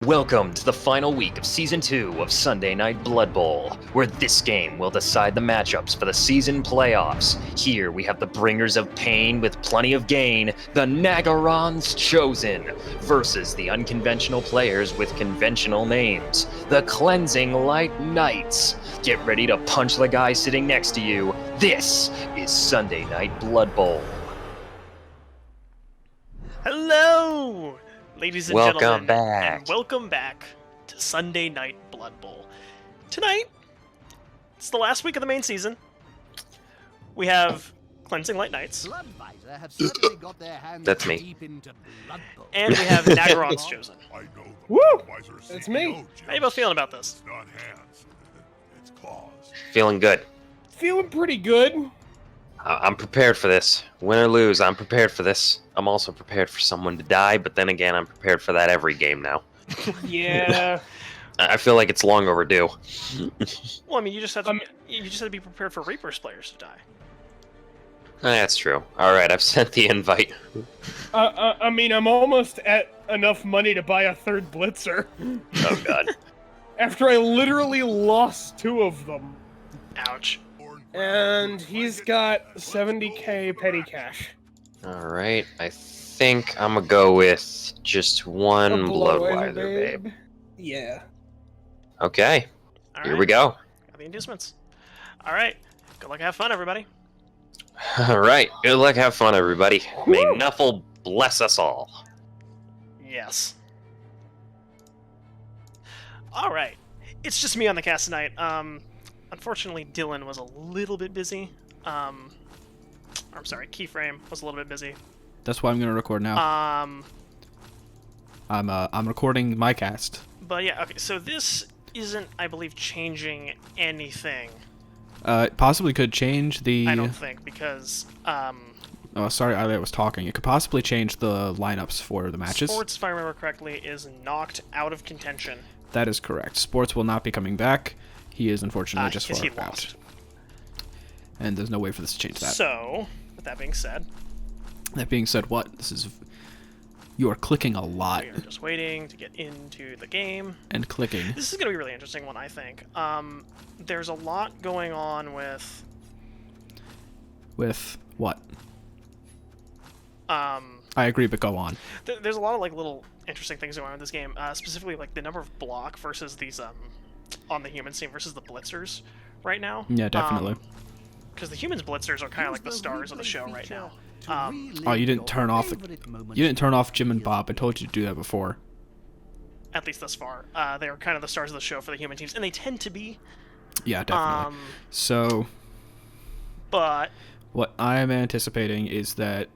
Welcome to the final week of Season 2 of Sunday Night Blood Bowl, where this game will decide the matchups for the season playoffs. Here we have the bringers of pain with plenty of gain, the Naggarond's Chosen, versus the unconventional players with conventional names, the Cleansing Light Knights. Get ready to punch the guy sitting next to you. This is Sunday Night Blood Bowl. Hello! Ladies and Welcome gentlemen, back. and welcome back to Sunday Night Blood Bowl. Tonight, it's the last week of the main season. We have Cleansing Light Knights, That's me. and we have Nagarrond's Chosen. Woo! It's me. How you both feeling about this? Feeling good. Feeling pretty good. I'm prepared for this. Win or lose, I'm prepared for this. I'm also prepared for someone to die, but then again, I'm prepared for that every game now. Yeah. I feel like it's long overdue. Well, I mean, you just have to be prepared for Reaper's players to die. That's true. All right, I've sent the invite. I mean, I'm almost at enough money to buy a third Blitzer. Oh god. After I literally lost 2 of them. Ouch. And he's got 70k petty cash. All right, I think I'm gonna go with just one Bloodweiser, babe. Yeah. Okay, All here right. we go. Got the inducements. All right. Good luck. Have fun, everybody. All right, good luck, have fun, everybody. May Nuffle bless us all. Yes. All right. It's just me on the cast tonight. Unfortunately, Dylan was a little bit busy. I'm sorry, KiFrame was a little bit busy. That's why I'm gonna record now. I'm recording my cast. But yeah, okay. So this isn't, I believe, changing anything. It possibly could change the. I don't think because Oh, sorry, I was talking. It could possibly change the lineups for the matches. Sports, if I remember correctly, is knocked out of contention. That is correct. Sports will not be coming back. He is unfortunately just because far he out. lost. And there's no way for this to change that. So, with that being said, That being said, what? You are clicking a lot. we are just waiting to get into the game. And clicking. This is going to be a really interesting one, I think. There's a lot going on with... With what? I agree, but go on. There's a lot of like little interesting things going on in this game, specifically like the number of block versus these on the humans team versus the blitzers right now. Yeah, definitely. Because the humans blitzers are kind of like the stars of the show right now. Oh, you didn't turn off Jim and Bob. I told you to do that before. At least thus far, they are kind of the stars of the show for the human teams, and they tend to be. Yeah, definitely. So, but what I'm anticipating is that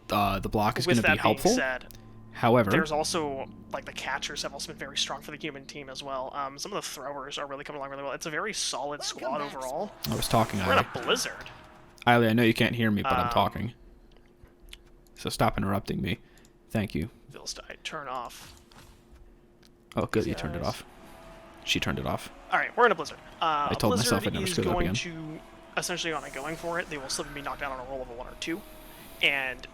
the block is going to be helpful. With that being said, however, there's also, like, the catchers have also been very strong for the human team as well. Some of the throwers are really coming along really well. It's a very solid squad overall. I was talking, We're in Eiley. a blizzard. Eiley, I know you can't hear me, but I'm talking. So stop interrupting me. Thank you. Philistine, turn off. Oh, good, you turned it off. She turned it off. All right, we're in a blizzard. I told blizzard myself I'd never is screw that up going again. to essentially on a going for it. They will still be knocked down on a roll of a 1 or 2, and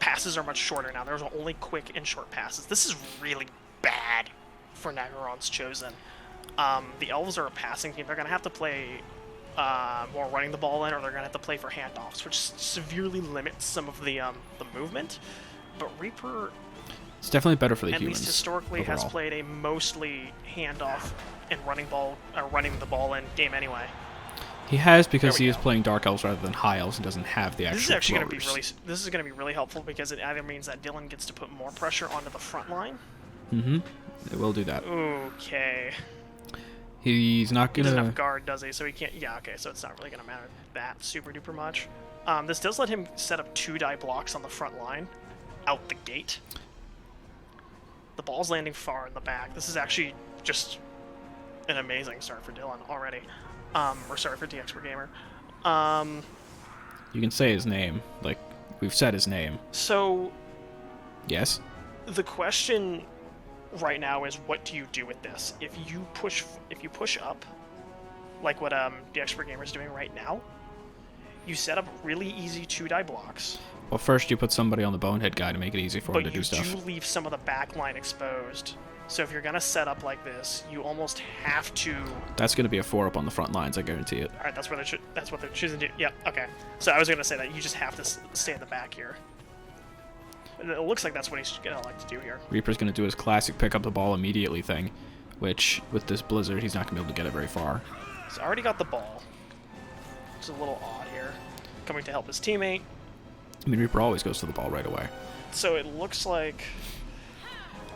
passes are much shorter now. There's only quick and short passes. This is really bad for Nagarrond's Chosen. The elves are a passing team. They're going to have to play more running the ball in, or they're going to have to play for handoffs, which severely limits some of the movement. But Reaper, It's definitely better for the at humans. least historically, overall. has played a mostly handoff and running the ball in game anyway. He has because There we he is go. playing Dark Elves rather than High Elves and doesn't have the actual This is actually going to be throwers. this is going to be really helpful because it either means that Dylan gets to put more pressure onto the front line. Mm-hmm. It will do that. Okay. He's not He doesn't gonna. have guard, does he? So he can't. Yeah. Okay. So it's not really going to matter that super duper much. This does let him set up 2 die blocks on the front line, out the gate. The ball's landing far in the back. This is actually just an amazing start for Dylan already. Or sorry for DX Gamer. You can say his name. Like we've said his name. So Yes. the question right now is, what do you do with this? If you push up, like what DX Gamer is doing right now, you set up really easy 2 die blocks. Well, first you put somebody on the bonehead guy to make it easy for him But to you do stuff. do leave some of the back line exposed So if you're gonna set up like this, you almost have to. That's going to be a 4-up on the front lines, I guarantee it. All right, that's what they're choosing to do. Yep. Okay. So I was gonna say that you just have to stay in the back here. And it looks like that's what he's gonna like to do here. Reaper's going to do his classic pick up the ball immediately thing, which with this blizzard, he's not going to be able to get it very far. He's already got the ball. It's a little odd here. Coming to help his teammate. I mean, Reaper always goes to the ball right away. So it looks like.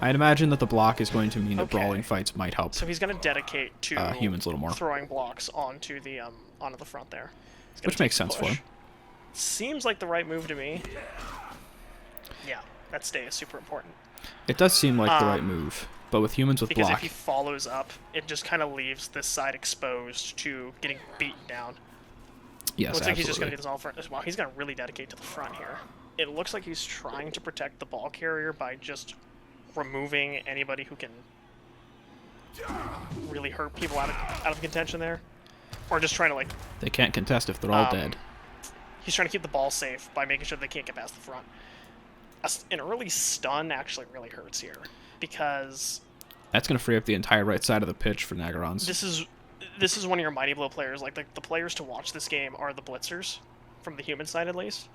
I'd imagine that the block is going to mean that Okay. brawling fights might help So he's gonna dedicate to humans a little more. throwing blocks onto the front there. He's gonna Which makes take the sense for push. him. Seems like the right move to me. Yeah, that stay is super important. It does seem like the right move, but with humans with Because block, if he follows up, it just kind of leaves this side exposed to getting beaten down. yes, Looks like he's just absolutely. gonna get this all front as well. He's gonna really dedicate to the front here. It looks like he's trying to protect the ball carrier by just removing anybody who can really hurt people out of contention there, or just trying to like. They can't contest if they're all dead. He's trying to keep the ball safe by making sure they can't get past the front. An early stun actually really hurts here because That's going to free up the entire right side of the pitch for Naggarond's. this is one of your Mighty Blow players. Like the players to watch this game are the blitzers, from the human side at least.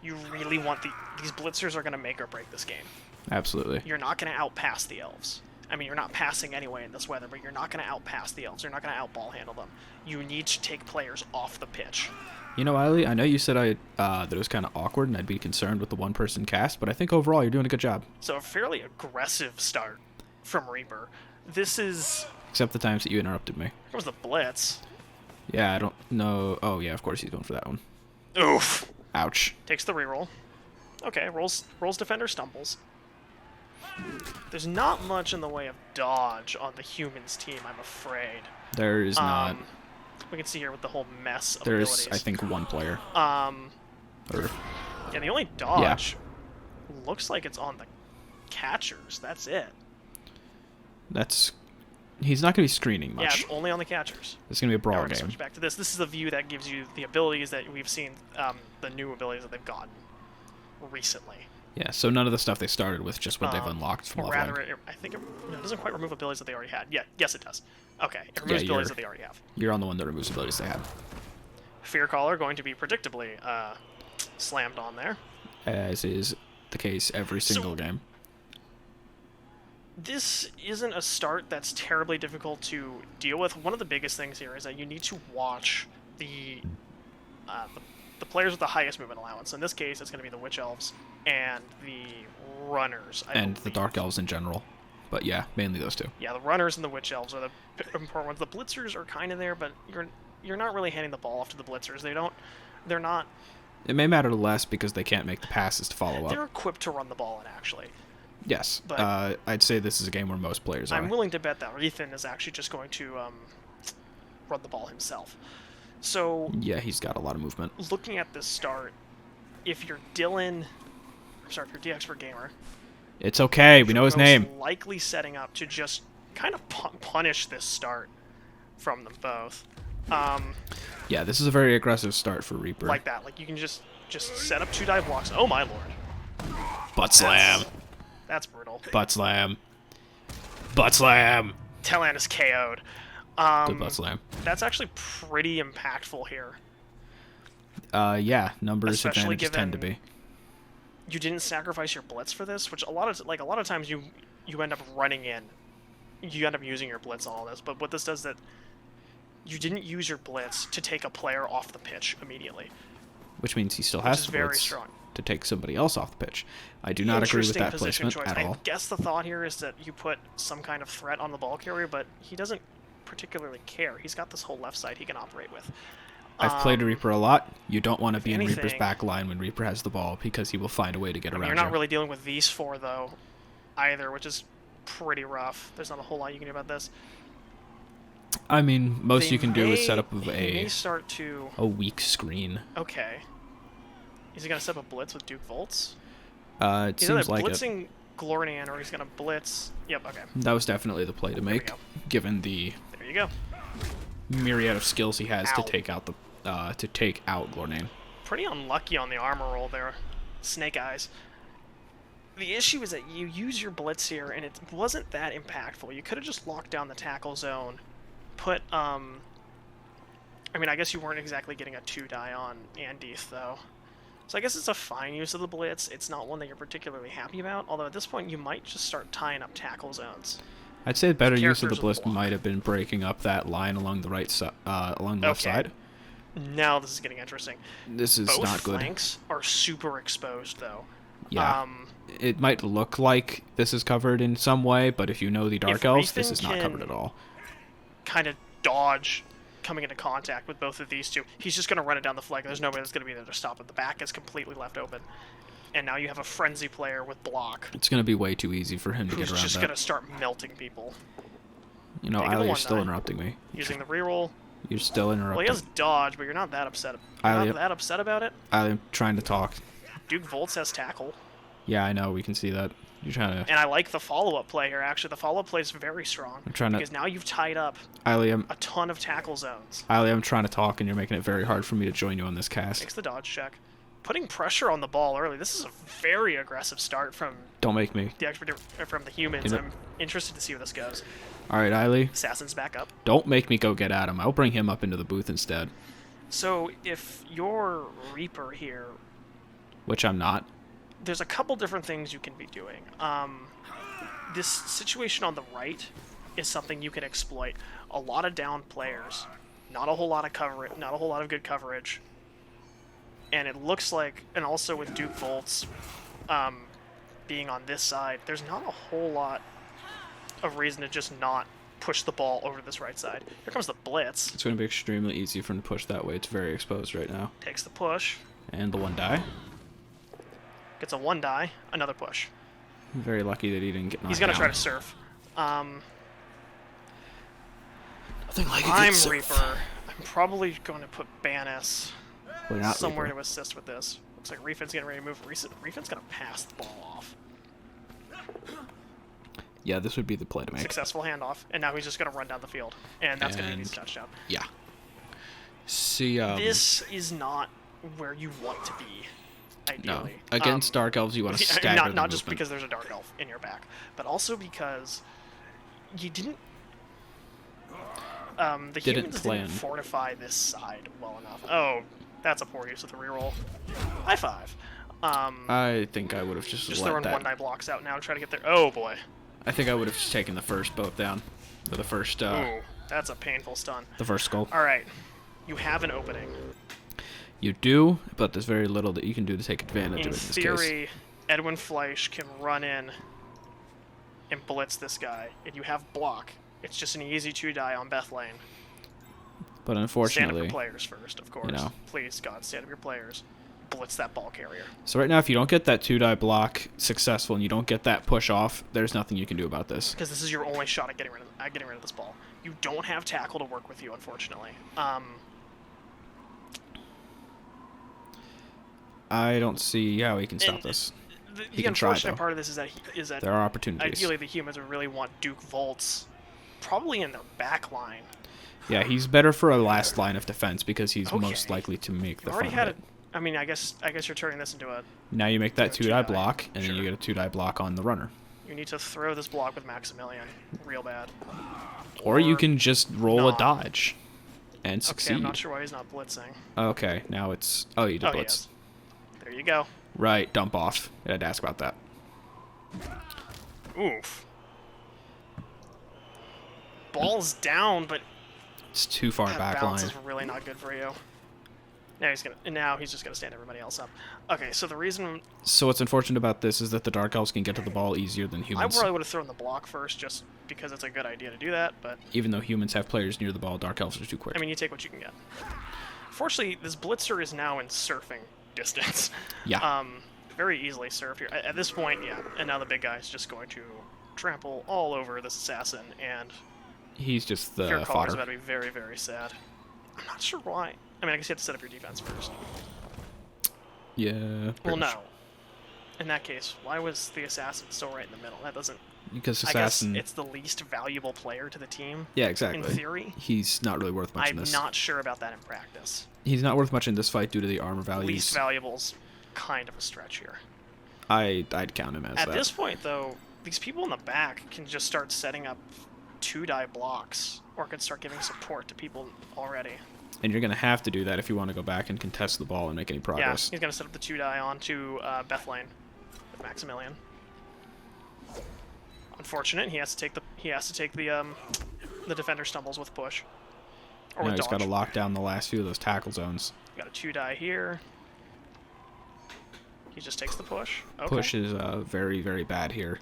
You really want these blitzers are going to make or break this game. Absolutely. You're not going to outpass the elves. I mean, you're not passing anyway in this weather, but you're not going to outpass the elves. You're not going to outball handle them. You need to take players off the pitch. You know, Ali, I know you said that it was kind of awkward and I'd be concerned with the one-person cast, but I think overall you're doing a good job. So a fairly aggressive start from Reaper. This is... Except the times that you interrupted me. Here was the blitz. Yeah, I don't know. Oh, yeah, of course he's going for that one. Oof. Ouch. Takes the reroll. Okay, rolls defender, stumbles. There's not much in the way of dodge on the humans team, I'm afraid. There is not. We can see here with the whole mess of There's, abilities. I think, one player. Yeah, the only dodge looks like it's on the catchers. That's it. That's... He's not going to be screening Yeah, much. it's only on the catchers. It's going to be a Now brawl we're gonna game. switch back to this. This is the view that gives you the abilities that we've seen, the new abilities that they've gotten recently. Yeah, so none of the stuff they started with, just what they've unlocked from Or leveling. rather, I think it doesn't quite remove abilities that they already had. Yeah, yes, it does. Okay, it removes abilities that they already have. You're on the one that removes abilities they have. Fear Caller going to be predictably slammed on there. As is the case every single game. This isn't a start that's terribly difficult to deal with. One of the biggest things here is that you need to watch the players with the highest movement allowance. In this case, it's going to be the Witch Elves and the Runners. And the Dark Elves in general. But yeah, mainly those two. Yeah, the Runners and the Witch Elves are the important ones. The Blitzers are kind of there, but you're not really handing the ball off to the Blitzers. They're not. It may matter less because they can't make the passes to follow They're up. equipped to run the ball in, actually. Yes, But I'd say this is a game where most players are. I'm willing to bet that Ethan is actually just going to run the ball himself. So Yeah, he's got a lot of movement. looking at this start, if you're Dylan, if you're DXper Gamer, It's okay, we know his most name. likely setting up to just kind of punish this start from them both. Yeah, this is a very aggressive start for Reaper. Like that. Like you can just set up 2 dive blocks. Oh my lord. Butt slam. That's brutal. Butt slam. Butt slam. Talon is KO'd. Good butt slam. That's actually pretty impactful here. Yeah, numbers Especially advantages tend to given- be. You didn't sacrifice your blitz for this, which a lot of times you end up running in. You end up using your blitz on all this, but what this does is that you didn't use your blitz to take a player off the pitch immediately. Which means he still Which has is to very blitz strong. to take somebody else off the pitch. I do not agree with Interesting that position placement choice. at all. I guess the thought here is that you put some kind of threat on the ball carrier, but he doesn't particularly care. He's got this whole left side he can operate with. I've played Reaper a lot. You don't want to be in Reaper's anything- back line when Reaper has the ball because he will find a way to get around You're not you. really dealing with these 4 though, either, which is pretty rough. There's not a whole lot you can do about this. I mean, most They you can do is may- set up of he may a start to. weak screen. Okay. Is he gonna set up a blitz with Duke Volts? It He's either seems like it. blitzing Glornian or he's gonna blitz. Yep. Okay. That was definitely the play to we make, go. given the There you go. myriad of skills he has Ow. to take out Glornane. Pretty unlucky on the armor roll there. Snake Eyes. The issue is that you use your blitz here, and it wasn't that impactful. You could have just locked down the tackle zone, put, I mean, I guess you weren't exactly getting a 2-die on Andith, though. So I guess it's a fine use of the blitz. It's not one that you're particularly happy about, although at this point you might just start tying up tackle zones. I'd say the better use of the Characters blitz will block. might have been breaking up that line along the right side, along the left Okay. side. Now this is getting interesting. This is Both not good. flanks are super exposed, though. Yeah. It might look like this is covered in some way, but if you know the Dark If Elves, this Reefin is not covered can- at all. Kind of dodge coming into contact with both of these two. He's just going to run it down the flank. There's nobody that's going to be there to stop it. The back is completely left open. And now you have a frenzy player with block It's going to be way too easy for him to who's get around just that. going to start melting people. You know, Taking the Ali, you're one still die. interrupting me. Using the reroll. You're still Well, he interrupting. has dodge, but you're not that upset. Ali, Not that upset about it. Ali, I'm trying to talk. Duke Volts has tackle. Yeah, I know. We can see that. You're trying to... And I like the follow-up play here, actually. The follow-up play is very strong. I'm trying to... Because now you've tied up Ali, a ton of tackle zones. I'm trying to talk, and you're making it very hard for me to join you on this cast. Makes the dodge check. Putting pressure on the ball early. This is a very aggressive start from Don't make me. the from the humans. You know- I'm interested to see where this goes. All right, Ali, Assassin's back up. don't make me go get at him. I'll bring him up into the booth instead, So if you're Reaper here, which I'm not. there's a couple different things you can be doing. This situation on the right is something you can exploit. A lot of down players, not a whole lot of coverage, not a whole lot of good coverage. And it looks like, and also with Duke Volts being on this side, there's not a whole lot of reason to just not push the ball over to this right side. Here comes the blitz. It's going to be extremely easy for him to push that way. It's very exposed right now. Takes the push. And the 1-die. Gets a 1-die. Another push. I'm very lucky that he didn't get knocked He's going to down. try to surf. Nothing like I'm Reaper. I'm probably going to put Banis Well, you're not somewhere Reaper. to assist with this. Looks like Reefin's getting ready to move. Reefin's going to pass the ball off. Yeah, this would be the play to make. Successful handoff. And now he's just going to run down the field. And that's going to be his And- touchdown. Yeah. See, This is not where you want to be, no. ideally. Against Dark Elves, you want to stagger not the not just movement. because there's a Dark Elf in your back, but also because you didn't... the Didn't humans plan. didn't fortify this side well enough. Oh, that's a poor use of the reroll. High five. I think I would have just let throwing that. 1-die blocks out now to try to get there. Oh, boy. I think I would have just taken the first boat down. Or the first, Ooh, that's a painful stun. the first skull. All right. You have an opening. You do, but there's very little that you can do to take advantage In of it in this theory, case. Edwin Fleisch can run in and blitz this guy, and you have block. It's just an easy 2-die on Beth Lane. But Stand up unfortunately, your players first, of course. know. Please, God, stand up your players. Blitz that ball carrier. so right now, if you don't get that 2-die block successful and you don't get that push off, there's nothing you can do about this. Because this is your only shot at getting rid of this ball. You don't have tackle to work with you, unfortunately. I don't see how he can stop And- this. The He can try, unfortunate though. part of this is that There are opportunities. ideally the humans would really want Duke Volts probably in their back line. Yeah, he's better for a last line of defense because he's Okay. most likely to make You the already front had hit. it. I mean, I guess you're turning this into a. Now you make that Do a 2-die 2-die. block, and then Sure. you get a 2-die block on the runner. You need to throw this block with Maximilian real bad. Or you can just roll a not. dodge and Okay, succeed. I'm not sure why he's not blitzing. Okay, now it's... Oh, you did Oh, blitz. yes. There you go. Right, dump off. I had to ask about that. Oof. Ball's down, but It's too far that back balance line. is really not good for you. Now he's just gonna stand everybody else up. Okay, so the reason So what's unfortunate about this is that the Dark Elves can get to the ball easier than I humans. probably would have thrown the block first, just because it's a good idea to do that. But Even though humans have players near the ball, Dark Elves are too quick. I mean, you take what you can get. Fortunately, this blitzer is now in surfing distance. Yeah. Very easily surf here. At this point, yeah. And now the big guy is just going to trample all over this assassin, and He's just your the caller's fodder. about to be very, very sad. I'm not sure why. I mean, I guess you have to set up your defense first. Yeah. Well, pretty much. no. In that case, why was the assassin still right in the middle? That doesn't... Because I Assassin... guess it's the least valuable player to the team, Yeah, in exactly. theory. He's not really worth much in I'm this. not sure about that in practice. He's not worth much in this fight due to the armor values. Least valuable's kind of a stretch here. I'd count him as At that. this point, though, these people in the back can just start setting up 2-die blocks, or can start giving support to people already. And you're going to have to do that if you want to go back and contest the ball and make any Yeah, progress. he's going to set up the 2-die onto Beth Lane with Maximilian. Unfortunate, he has to take the defender stumbles with push. Or Now with he's got dodge. to lock down the last few of those tackle zones. Got a 2-die here. He just takes the push. Okay. Push is very, very bad here.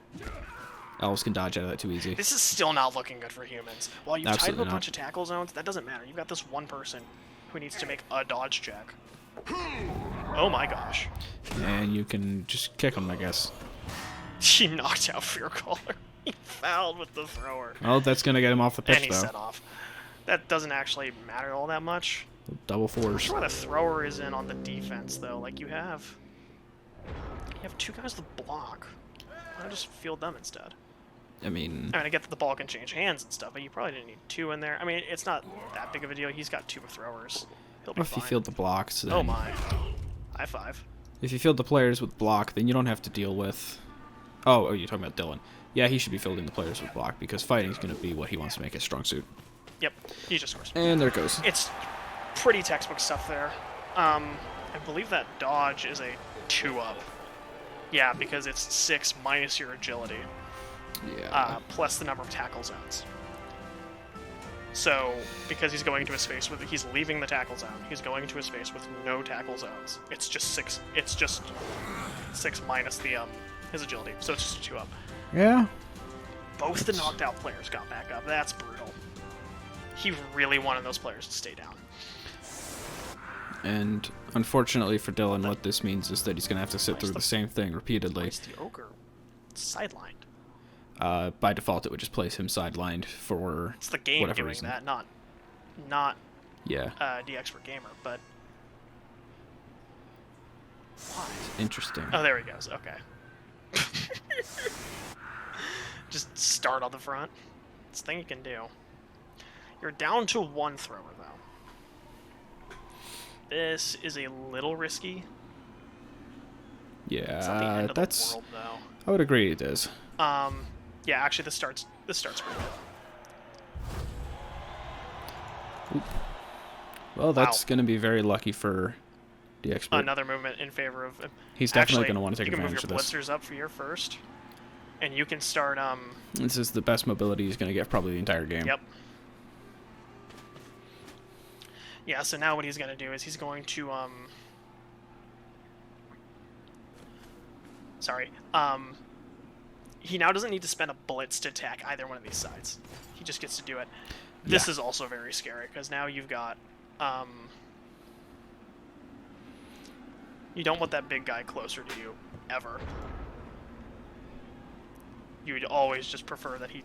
Elves can dodge out of that too easy. This is still not looking good for humans. While you've tied up Absolutely a not. bunch of tackle zones, that doesn't matter. You've got this one person who needs to make a dodge check. Oh my gosh. And you can just kick him, I guess. He knocked out Fear Caller. He fouled with the thrower. Oh, that's going to get him off the pitch, And he though. set off. That doesn't actually matter all that much. Double I'm fours. sure why the thrower is in on the defense, though. Like, you have 2 guys with block. Why not just field them instead? I mean, I get that the ball can change hands and stuff, but you probably didn't need 2 in there. I mean, it's not that big of a deal. He's got 2 throwers. He'll be if you fine. field the blocks, then Oh my. High five. if you field the players with block, then you don't have to deal with... Oh, you're talking about Dylan. Yeah, he should be fielding the players with block, because fighting is going to be what he wants to make his strong suit. Yep, he just scores. And there it goes. It's pretty textbook stuff there. I believe that dodge is a 2-up. Yeah, because it's 6 minus your agility, Yeah. plus the number of tackle zones. So, because he's going to a space with, he's leaving the tackle zone. He's going to a space with no tackle zones. It's just 6. It's just 6 minus the his agility. So it's just a 2-up. Yeah. Both the knocked out players got back up. That's brutal. He really wanted those players to stay down. And unfortunately for Dylan, what this means is that he's going to have to sit through the same thing repeatedly. Place the ogre sidelined. By default, it would just place him sidelined for It's the game whatever doing reason. that, not Yeah. DX gamer, but why? Interesting. Oh, there he goes. Okay. Just start on the front. It's a thing you can do. You're down to 1 thrower, though. This is a little risky. It's not the Yeah, end of that's... the world, though. I would agree it is. Yeah, actually, this starts pretty good. Well, that's Wow. going to be very lucky for the expert. Another movement in favor of. He's definitely Actually, going to want to take you can move advantage your of this. blitzers up for your first, and you can start. This is the best mobility he's going to get probably the entire game. Yep. Yeah. So now what he's going to do is he's going to Sorry. He now doesn't need to spend a blitz to attack either one of these sides. He just gets to do it. This Yeah. is also very scary because now you've got you don't want that big guy closer to you ever. You would always just prefer that he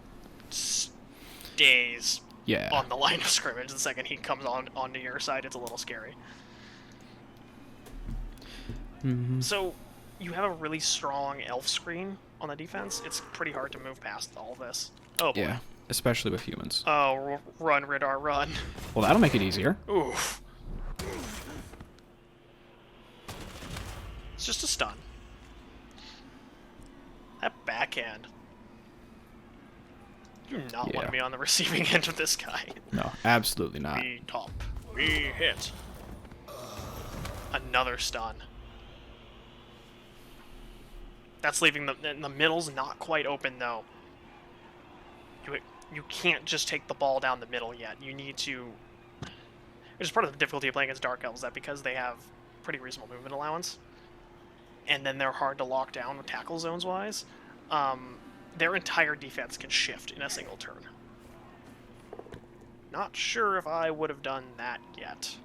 stays Yeah. on the line of scrimmage. The second he comes onto your side, it's a little scary. Mhm. So you have a really strong elf screen on the defense. It's pretty hard to move past all this. Oh boy. Yeah, especially with humans. Oh, run, Radar, run. Well, that'll make it easier. Oof. It's just a stun. That backhand. You do not want Yeah. to be on the receiving end of this guy. No, absolutely not. We top. We hit. Another stun. That's leaving the middle's not quite open though. You can't just take the ball down the middle yet. You need to. Which is part of the difficulty of playing against Dark Elves, that because they have pretty reasonable movement allowance, and then they're hard to lock down with tackle zones wise, their entire defense can shift in a single turn. Not sure if I would have done that yet.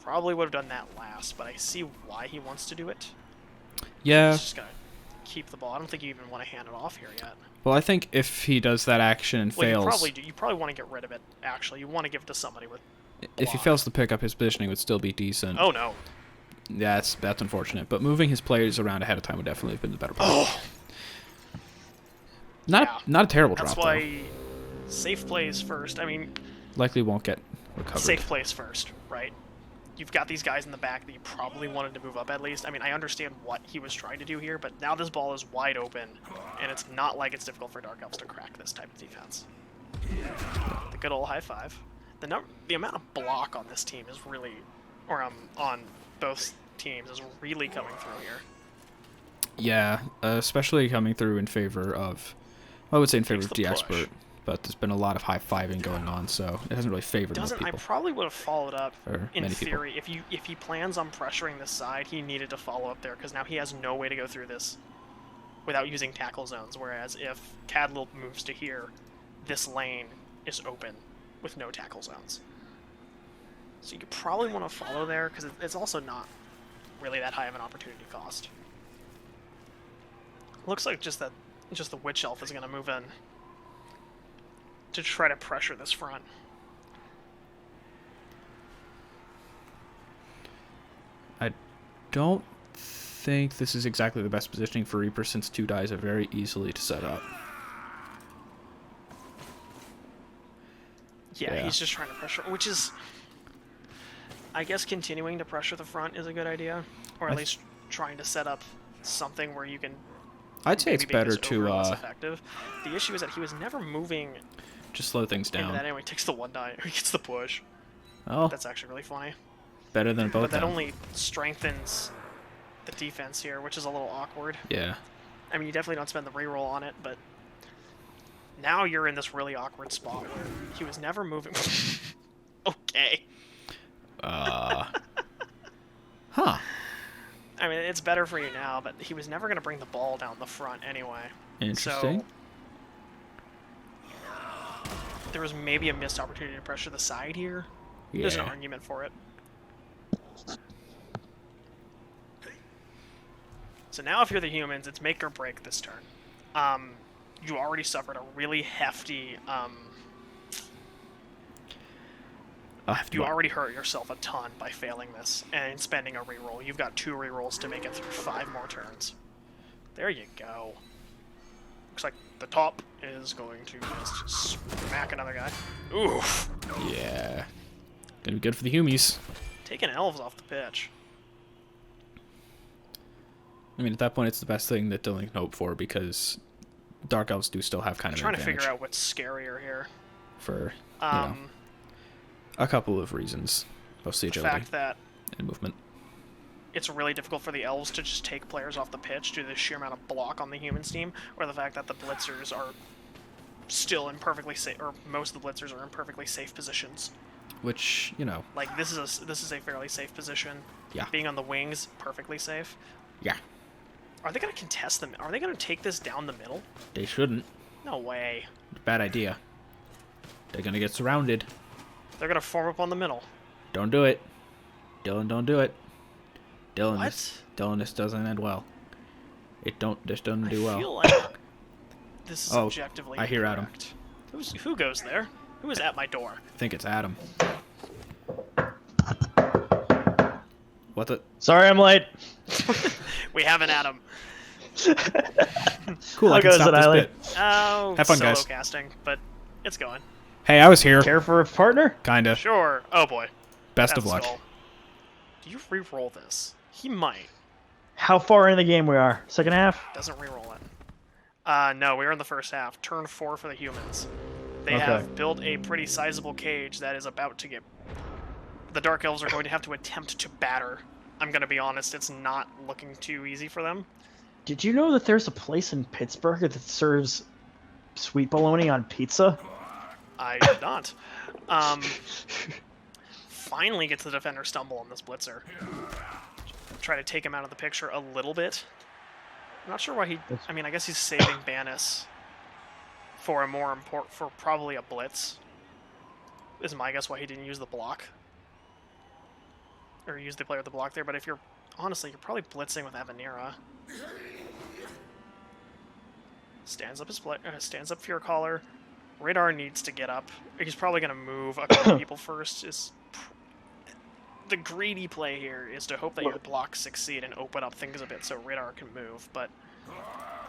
Probably would have done that last, but I see why he wants to do it. Yeah. He's just gonna keep the ball. I don't think you even want to hand it off here yet. Well, I think if he does that action and Well, fails, you probably do. You probably want to get rid of it. Actually, you want to give it to somebody with. if he block. fails to pick up his positioning, would still be decent. Oh no. That's unfortunate. But moving his players around ahead of time would definitely have been the better part. Oh. Not a terrible That's drop why safe plays first. I mean, though. Likely won't get recovered. safe plays first, right? you've got these guys in the back that you probably wanted to move up at least. I mean, I understand what he was trying to do here, but now this ball is wide open, and it's not like it's difficult for Dark Elves to crack this type of defense. The good old high five. The amount of block on this team is really, or on both teams is really coming through here. Yeah, especially coming through in favor of, I would say in favor of D-Expert, but there's been a lot of high-fiving going on, so it hasn't really favored most people. I probably would have followed up, Or in many theory, if he plans on pressuring this side, he needed to follow up there, because now he has no way to go through this without using tackle zones, whereas if Cadlil moves to here, this lane is open with no tackle zones. So you probably want to follow there, because it's also not really that high of an opportunity cost. Looks like just the Witch Elf is going to move in to try to pressure this front. I don't think this is exactly the best positioning for Reaper, since 2 dies are very easily to set up. Yeah, Yeah. he's just trying to pressure, which is, I guess, continuing to pressure the front is a good idea, or at least trying to set up something where you can. I'd say it's maybe make better this over less to effective. The issue is that he was never moving just slow things into down. that anyway. Takes the 1 die, he gets the push. Oh, That's actually really funny. better than both But that them. only strengthens the defense here, which is a little awkward. Yeah. I mean, you definitely don't spend the reroll on it, but now you're in this really awkward spot where he was never moving. Okay. Huh. I mean, it's better for you now, but he was never going to bring the ball down the front anyway. Interesting. So there was maybe a missed opportunity to pressure the side here. There's an Yeah. argument for it. So now if you're the humans, it's make or break this turn. You already suffered a really hefty... you already hurt yourself a ton by failing this and spending a reroll. You've got 2 rerolls to make it through 5 more turns. There you go. Looks like the top is going to just smack another guy. Oof. Yeah. Gonna be good for the humies. Taking elves off the pitch. I mean, at that point, it's the best thing that Dylan can hope for, because Dark Elves do still have kind I'm of an trying to advantage figure out what's scarier here. for, you know, a couple of reasons. Mostly The agility fact that and movement. it's really difficult for the elves to just take players off the pitch due to the sheer amount of block on the humans team, or the fact that the blitzers are still in perfectly safe, or most of the blitzers are in perfectly safe positions. Which, you know, Like this is a fairly safe position. Yeah. Being on the wings, perfectly safe. yeah, Are they going to contest them? Are they going to take this down the middle? they shouldn't. No way. Bad idea. They're gonna get surrounded. They're going to form up on the middle. Don't do it. Dylan, don't do it. Dylan, What? This doesn't end well. This doesn't do I well. feel like this is Oh, objectively I hear Adam. incorrect. Who goes there? Who is at my door? I think it's Adam. What the? Sorry, I'm late. We have an Adam. Cool, How I can goes stop it, this Island? bit. Oh, Have fun, solo guys. casting, but it's going. Hey, I was here. Care for a partner? Kinda. Sure. Oh boy. Best of That's luck. skull. Do you re-roll this? He might. How far in the game we are? Second half? Doesn't re-roll it. No, we are in the first half. Turn 4 for the humans. They Okay. have built a pretty sizable cage that is about to get... The Dark Elves are going to have to attempt to batter. I'm going to be honest, it's not looking too easy for them. Did you know that there's a place in Pittsburgh that serves sweet bologna on pizza? I did not. Finally gets the defender stumble on this blitzer. Try to take him out of the picture a little bit. I'm not sure why he... I mean, I guess he's saving Banis for a more important... for probably a blitz. Is my guess why he didn't use the block. Or use the player with the block there, but if you're... Honestly, you're probably blitzing with Avenira. Stands up Fear Caller. Radar needs to get up. He's probably going to move a couple people first. The greedy play here is to hope that your blocks succeed and open up things a bit so Radar can move, but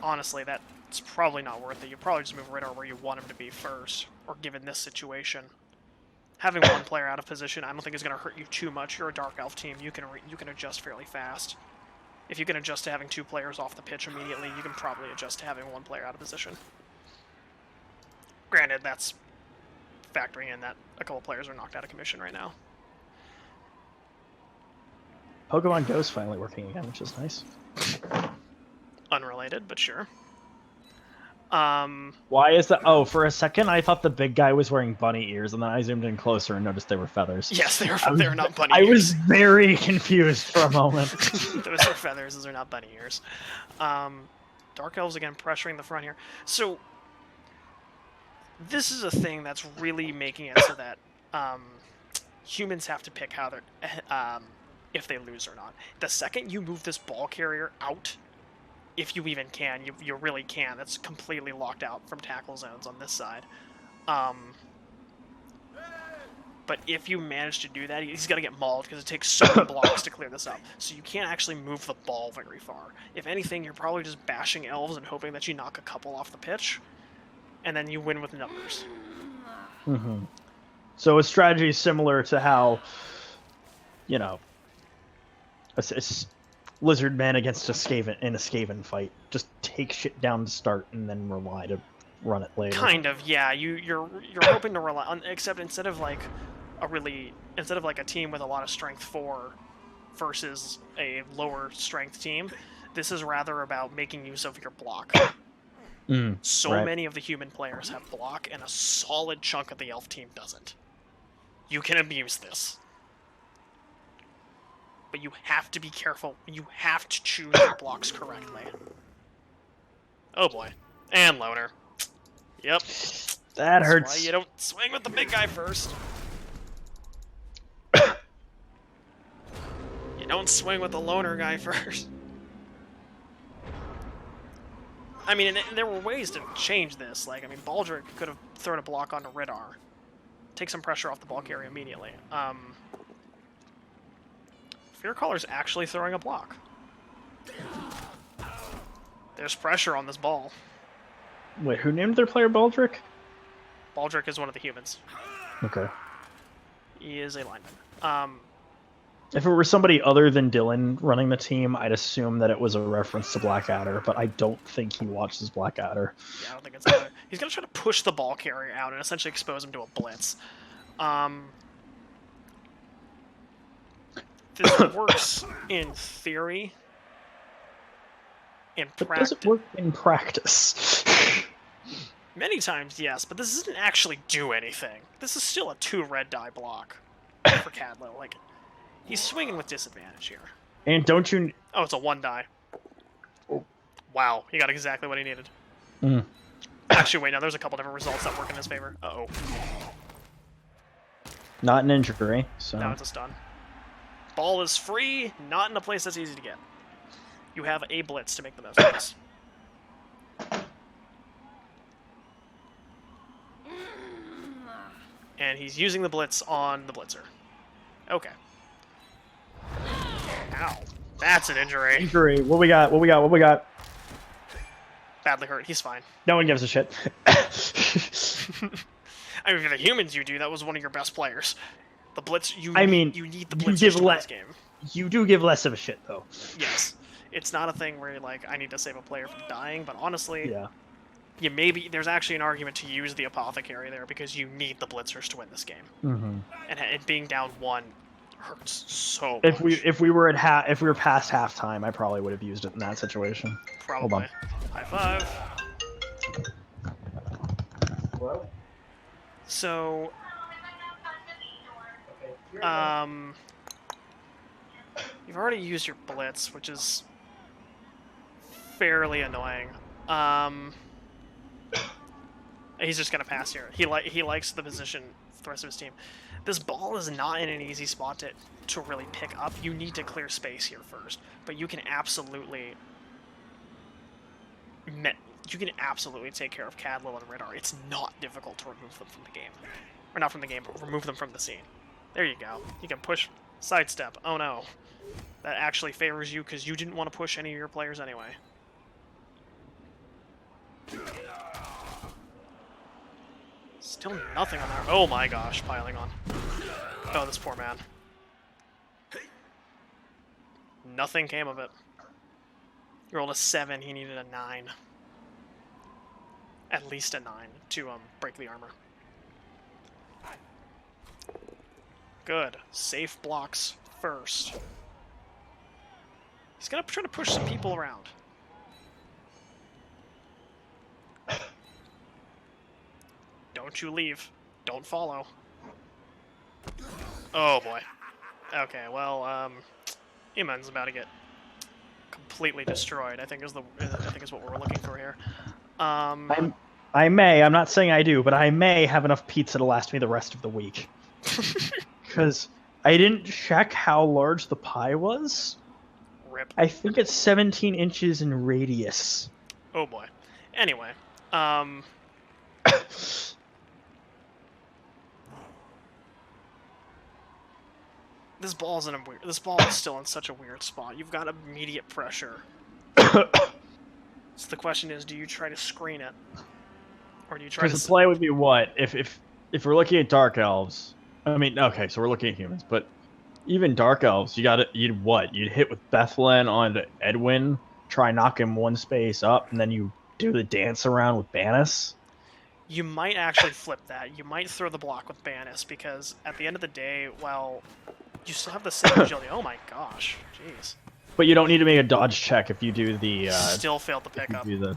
honestly, that's probably not worth it. You probably just move Radar where you want him to be first, or given this situation. Having one player out of position, I don't think is going to hurt you too much. You're a Dark Elf team. You can adjust fairly fast. If you can adjust to having 2 players off the pitch immediately, you can probably adjust to having 1 player out of position. Granted, that's factoring in that a couple players are knocked out of commission right now. Pokemon Go's finally working again, which is nice. Unrelated, but sure. Why is that? Oh, for a second I thought the big guy was wearing bunny ears, and then I zoomed in closer and noticed they were feathers. Yes, they were not bunny I ears. was very confused for a moment. Those are feathers, those are not bunny ears. Dark Elves again pressuring the front here. So this is a thing that's really making it so that humans have to pick how they're if they lose or not. The second you move this ball carrier out, if you even can, you really can. That's completely locked out from tackle zones on this side. But if you manage to do that, he's got to get mauled because it takes so many blocks to clear this up. So you can't actually move the ball very far. If anything, you're probably just bashing elves and hoping that you knock a couple off the pitch, and then you win with numbers. Mm-hmm. So a strategy similar to how, you know, a lizard man against a Skaven in a Skaven fight. Just take shit down to start and then rely to run it later. Kind of, yeah. You're hoping to rely on, except instead of like a team with a lot of strength 4 versus a lower strength team, this is rather about making use of your block. So many of the human players have block, and a solid chunk of the elf team doesn't. You can abuse this. But you have to be careful. You have to choose your blocks correctly. Oh boy. And loner. Yep. That hurts. That's why you don't swing with the big guy first. You don't swing with the loner guy first. I mean, and there were ways to change this. Like, I mean, Baldric could have thrown a block onto Ridar. Take some pressure off the ball carrier immediately. Fearcaller's actually throwing a block. There's pressure on this ball. Wait, who named their player Baldric? Baldric is one of the humans. Okay. He is a lineman. If it were somebody other than Dylan running the team, I'd assume that it was a reference to Blackadder, but I don't think he watches Blackadder. Yeah, I don't think it's either. He's going to try to push the ball carrier out and essentially expose him to a blitz. This works in theory. In But practice. does it work in practice? Many times, yes, but this doesn't actually do anything. This is still a 2 red die block for Cadlow. Like, he's swinging with disadvantage here. And don't you... Oh, it's a 1 die. Wow, he got exactly what he needed. Actually, wait, no, there's a couple different results that work in his favor. Uh-oh. Not an injury, so... Now it's a stun. Ball is free, not in a place that's easy to get. You have a blitz to make the most of this. And he's using the blitz on the blitzer. Okay. Ow. That's an injury. Injury. What we got? What we got? What we got? Badly hurt. He's fine. No one gives a shit. I mean, for the humans you do, that was one of your best players. The blitz, you need the blitz to win this game. You do give less of a shit, though. Yes. It's not a thing where you're like, I need to save a player from dying, but honestly, Yeah. there's actually an argument to use the apothecary there because you need the blitzers to win this game. Mm-hmm. And it being down 1 hurts so much. If we were past halftime, I probably would have used it in that situation. Probably. Hold on. High five. Hello? So, you've already used your blitz, which is fairly annoying. He's just gonna pass here. He likes the position for the rest of his team. This ball is not in an easy spot to really pick up. You need to clear space here first, but you can absolutely take care of Cadlow and Ridar. It's not difficult to remove them from the game. Or not from the game, but remove them from the scene. There you go. You can push, sidestep. Oh no. That actually favors you because you didn't want to push any of your players anyway. Still nothing on there. Oh my gosh, piling on. Oh, this poor man. Nothing came of it. He rolled a 7, he needed a 9. At least a 9 to break the armor. Good. Safe blocks first. He's gonna try to push some people around. Don't you leave. Don't follow. Oh boy. Okay, well, Iman's about to get completely destroyed. I think is what we're looking for here. I'm not saying I do, but I may have enough pizza to last me the rest of the week. Because I didn't check how large the pie was. Rip. I think it's 17 inches in radius. Oh boy. Anyway, this ball is still in such a weird spot. You've got immediate pressure. So the question is, do you try to screen it, or do you try to? Because the play would be what if we're looking at dark elves. I mean, okay, so we're looking at humans, but even dark elves, you'd hit with Bethlin onto Edwin, try knock him one space up, and then you do the dance around with Banis. You might actually flip that. You might throw the block with Banis, because at the end of the day, well, you still have the same agility. Oh my gosh, jeez. But you don't need to make a dodge check if you do the. Still failed the pickup. Do the...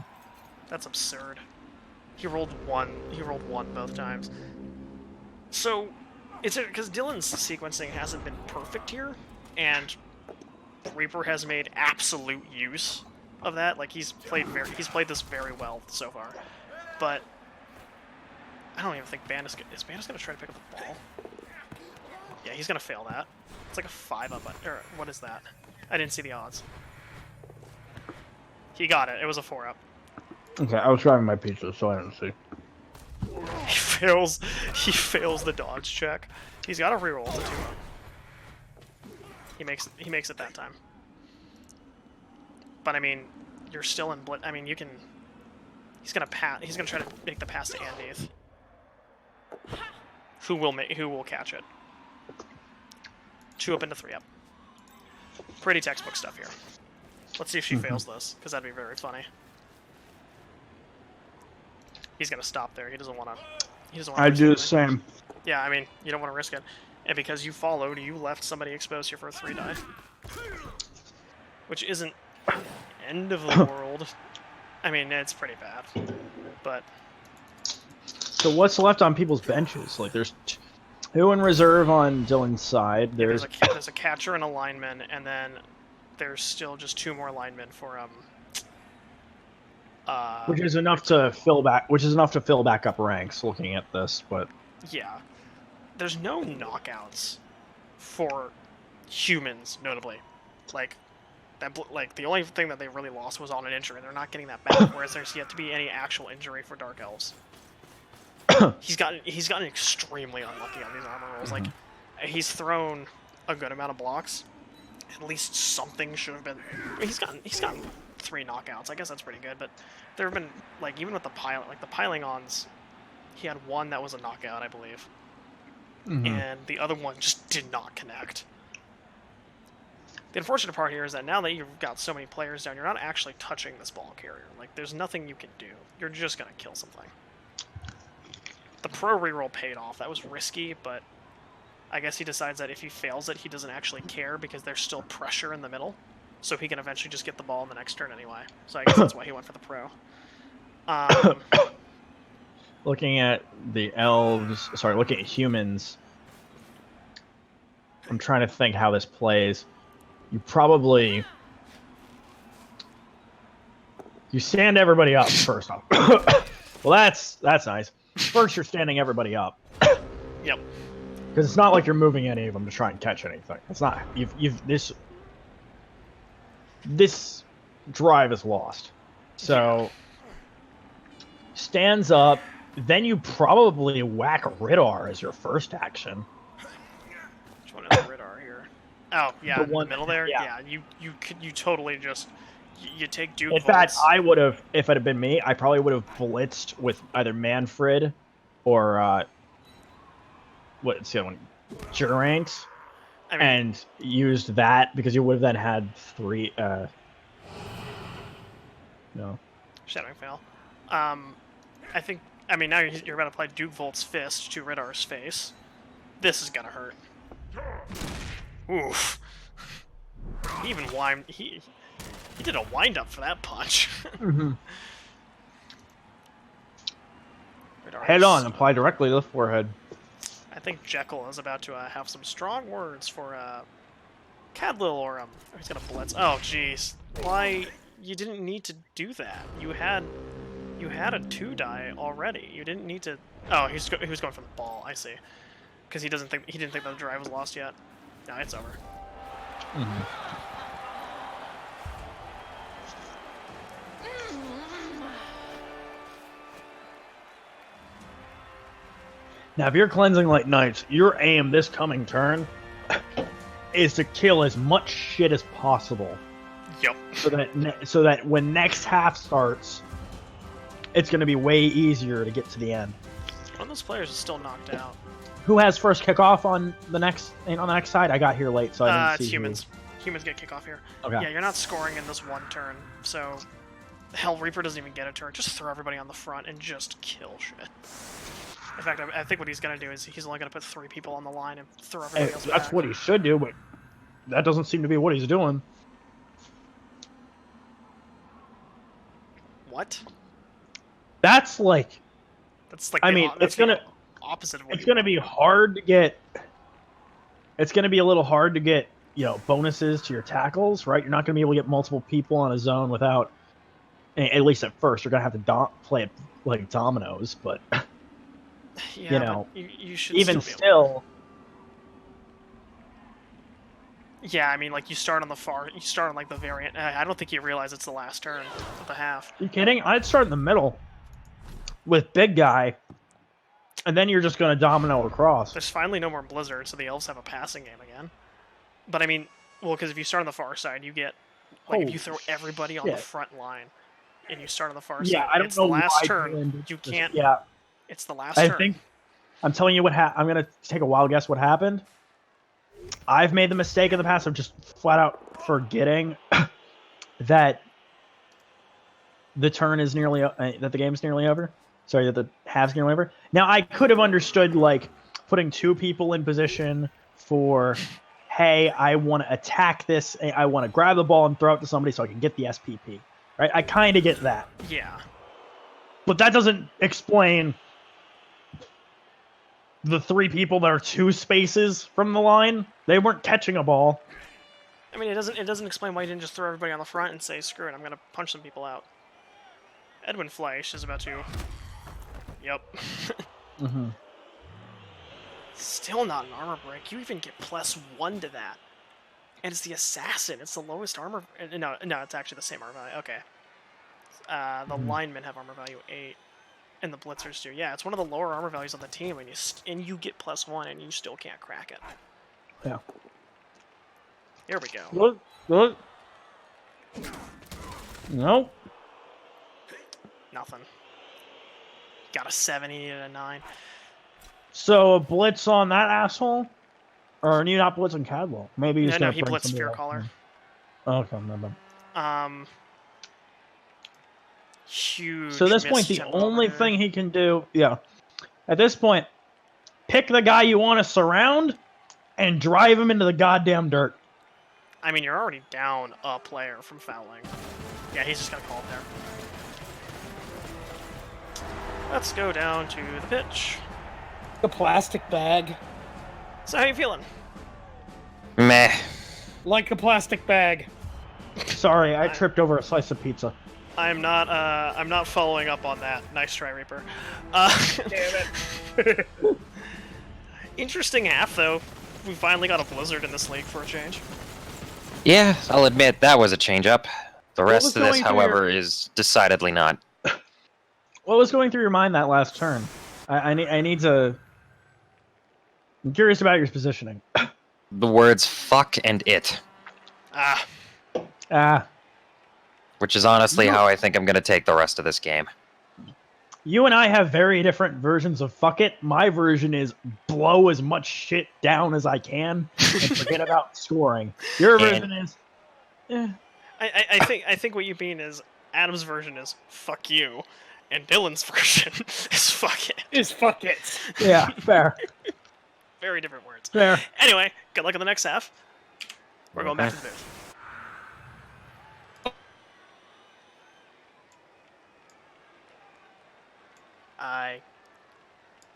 That's absurd. He rolled 1. He rolled 1 both times. So, it's because Dylan's sequencing hasn't been perfect here, and Reaper has made absolute use of that. Like he's played this very well so far. But I don't even think Banis is Banis gonna try to pick up the ball. Yeah, he's gonna fail that. It's like a 5 up, or what is that? I didn't see the odds. He got it. It was a 4 up. Okay, I was driving my pizza, so I didn't see. He fails. He fails the dodge check. He's got to reroll the 2 up. He makes it that time. But I mean, you're still in I mean, you can. He's gonna pass. He's gonna try to make the pass to Andeath. Who will catch it? 2 up into 3 up. Pretty textbook stuff here. Let's see if she fails this, because that'd be very funny. He's gonna stop there. He doesn't want to. I'd do the same. Yeah, I mean, you don't want to risk it. And because you followed, you left somebody exposed here for a 3 die. Which isn't the end of the world. I mean, it's pretty bad. But... So what's left on people's benches? Like, there's 2 in reserve on Dylan's side. There's a catcher and a lineman, and then there's still just 2 more linemen for which is enough to fill back up ranks. Looking at this, but yeah, there's no knockouts for humans, notably. Like that, like the only thing that they really lost was on an injury. They're not getting that back. Whereas there's yet to be any actual injury for Dark Elves. He's gotten extremely unlucky on these armor rolls. Like he's thrown a good amount of blocks. At least something should have been. I mean, he's gotten 3 knockouts. I guess that's pretty good. But there have been, like, even with the piling ons, he had 1 that was a knockout, I believe, and the other one just did not connect. The unfortunate part here is that now that you've got so many players down, you're not actually touching this ball carrier. Like, there's nothing you can do. You're just gonna kill something. The pro reroll paid off. That was risky, but I guess he decides that if he fails it, he doesn't actually care because there's still pressure in the middle. So he can eventually just get the ball in the next turn anyway. So I guess that's why he went for the pro. Looking at the elves, looking at humans, I'm trying to think how this plays. You stand everybody up first off. Well, that's nice. First, you're standing everybody up. Yep. Because it's not like you're moving any of them to try and catch anything. It's not. This drive is lost. So stands up. Then you probably whack Ridar as your first action. Which one is Ridar here? Oh yeah, The one- in the middle there. yeah. You totally just you take Duke. In fact, Volts. I would have, if it had been me, I probably would have blitzed with either Manfred or what's the other one? Geraint, I mean, and used that because you would have then had 3. No. Shadowing fail. I think. I mean, now you're about to apply Duke Volt's Fist to Ridar's face. This is gonna hurt. Oof. He even he did a wind up for that punch. Mm-hmm. Ridar's, Head on, apply directly to the forehead. I think Jekyll is about to have some strong words for Cadlil or he's gonna blitz. Oh jeez, why? You didn't need to do that. You had a 2-die already. You didn't need to. Oh, he was going for the ball. I see. Because he didn't think that the drive was lost yet. No, it's over. Mm-hmm. Now, if you're cleansing like knights, your aim this coming turn is to kill as much shit as possible. Yep. So that when next half starts, it's going to be way easier to get to the end. One of those players is still knocked out. Who has first kickoff on the next side? I got here late, so I didn't see. It's humans. Humans get kickoff here. Okay. Yeah, you're not scoring in this one turn, so hell, Reaper doesn't even get a turn. Just throw everybody on the front and just kill shit. In fact, I think what he's gonna do is he's only gonna put 3 people on the line and throw everybody else That's back. what he should do, but that doesn't seem to be what he's doing. What? That's like. That's like. I mean, it's gonna. Opposite of what It's gonna be hard to get. It's gonna be a little hard to get, bonuses to your tackles, right? You're not gonna be able to get multiple people on a zone without. At least at first, you're gonna have to play it like dominoes, but. Yeah, but you should even still. Yeah, I mean, like you start on like the variant. I don't think you realize it's the last turn of the half. You kidding? I'd start in the middle with big guy, and then you're just going to domino across. There's finally no more Blizzard, so the elves have a passing game again. But I mean, well, because if you start on the far side, you get if you throw everybody on the front line, and you start on the far side. I don't it's know the last why turn. You can't. Yeah, it's the last turn. I think I'm telling you what I'm going to take a wild guess what happened. I've made the mistake in the past of just flat out forgetting that the turn is nearly that the game's nearly over. Sorry, that the half's nearly over. Now I could have understood like putting 2 people in position for, hey, I want to attack this. I want to grab the ball and throw it to somebody so I can get the SPP. Right? I kind of get that. Yeah. But that doesn't explain the 3 people that are 2 spaces from the line. They weren't catching a ball. I mean, it doesn't explain why you didn't just throw everybody on the front and say, screw it, I'm gonna punch some people out. Edwin Fleisch is about to. Yep. Mm-hmm. Still not an armor break. You even get +1 to that. And it's the assassin. It's the lowest armor. No, it's actually the same armor value. Okay. The linemen have armor value 8. And the blitzers do. Yeah, it's one of the lower armor values on the team, and you get +1, and you still can't crack it. Yeah. Here we go. Look. No. Nothing. Got a 70 and a 9. So a blitz on that asshole, or are you not blitzing Cadwell? Maybe he's No, he blitzed Fear Caller. Okay, no. Huge. So at this point, the only thing he can do, at this point, pick the guy you want to surround and drive him into the goddamn dirt. I mean, you're already down a player from fouling. Yeah, he's just gonna call it there. Let's go down to the pitch. The plastic bag. So how you feeling? Meh. Like a plastic bag. Sorry, I tripped over a slice of pizza. I'm not following up on that. Nice try, Reaper. Damn it. Interesting half, though. We finally got a Blizzard in this league for a change. Yeah, I'll admit that was a change-up. The was rest of this, going through however, is decidedly not. What was going through your mind that last turn? I need to. I'm curious about your positioning. The words "fuck" and "it," Ah. which is honestly how I think I'm going to take the rest of this game. You and I have very different versions of fuck it. My version is blow as much shit down as I can and forget about scoring. Your version is, I think what you mean is Adam's version is fuck you, and Dylan's version is fuck it. Is fuck it. yeah, fair, Very different words. fair. Anyway, good luck in the next half. We're going back to the booth. I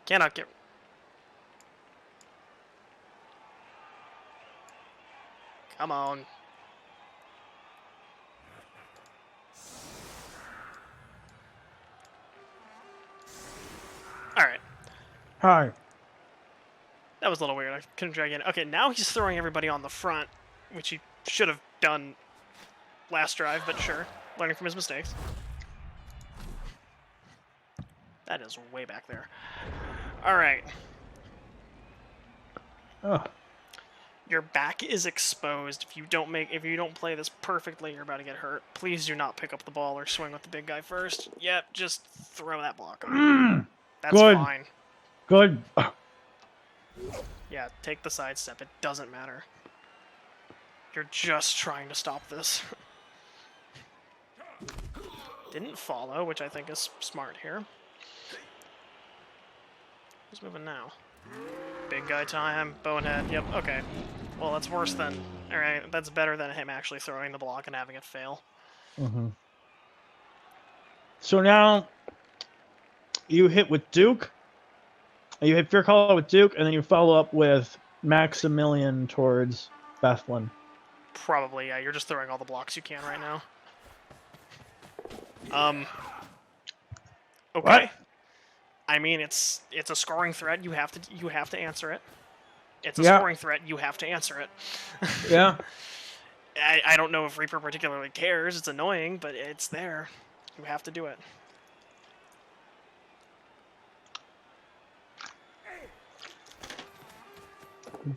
cannot get... Come on. Alright. Hi. That was a little weird. I couldn't drag in. Okay, now he's throwing everybody on the front, which he should have done last drive, but sure. Learning from his mistakes. That is way back there. Alright. Oh. Your back is exposed. If you don't play this perfectly, you're about to get hurt. Please do not pick up the ball or swing with the big guy first. Yep, just throw that block on. That's Good. fine. Good. Yeah, take the sidestep. It doesn't matter. You're just trying to stop this. Didn't follow, which I think is smart here. Who's moving now? Big guy time, bonehead. Yep, okay. Well, that's worse than... Alright, that's better than him actually throwing the block and having it fail. Mm-hmm. So now, you hit with Duke. You hit Fear Collar with Duke, and then you follow up with Maximilian towards Bethlin. Probably, yeah. You're just throwing all the blocks you can right now. Okay. What? I mean, it's a scoring threat. You have to answer it. It's a Yeah. scoring threat. You have to answer it. Yeah. I don't know if Reaper particularly cares. It's annoying, but it's there. You have to do it.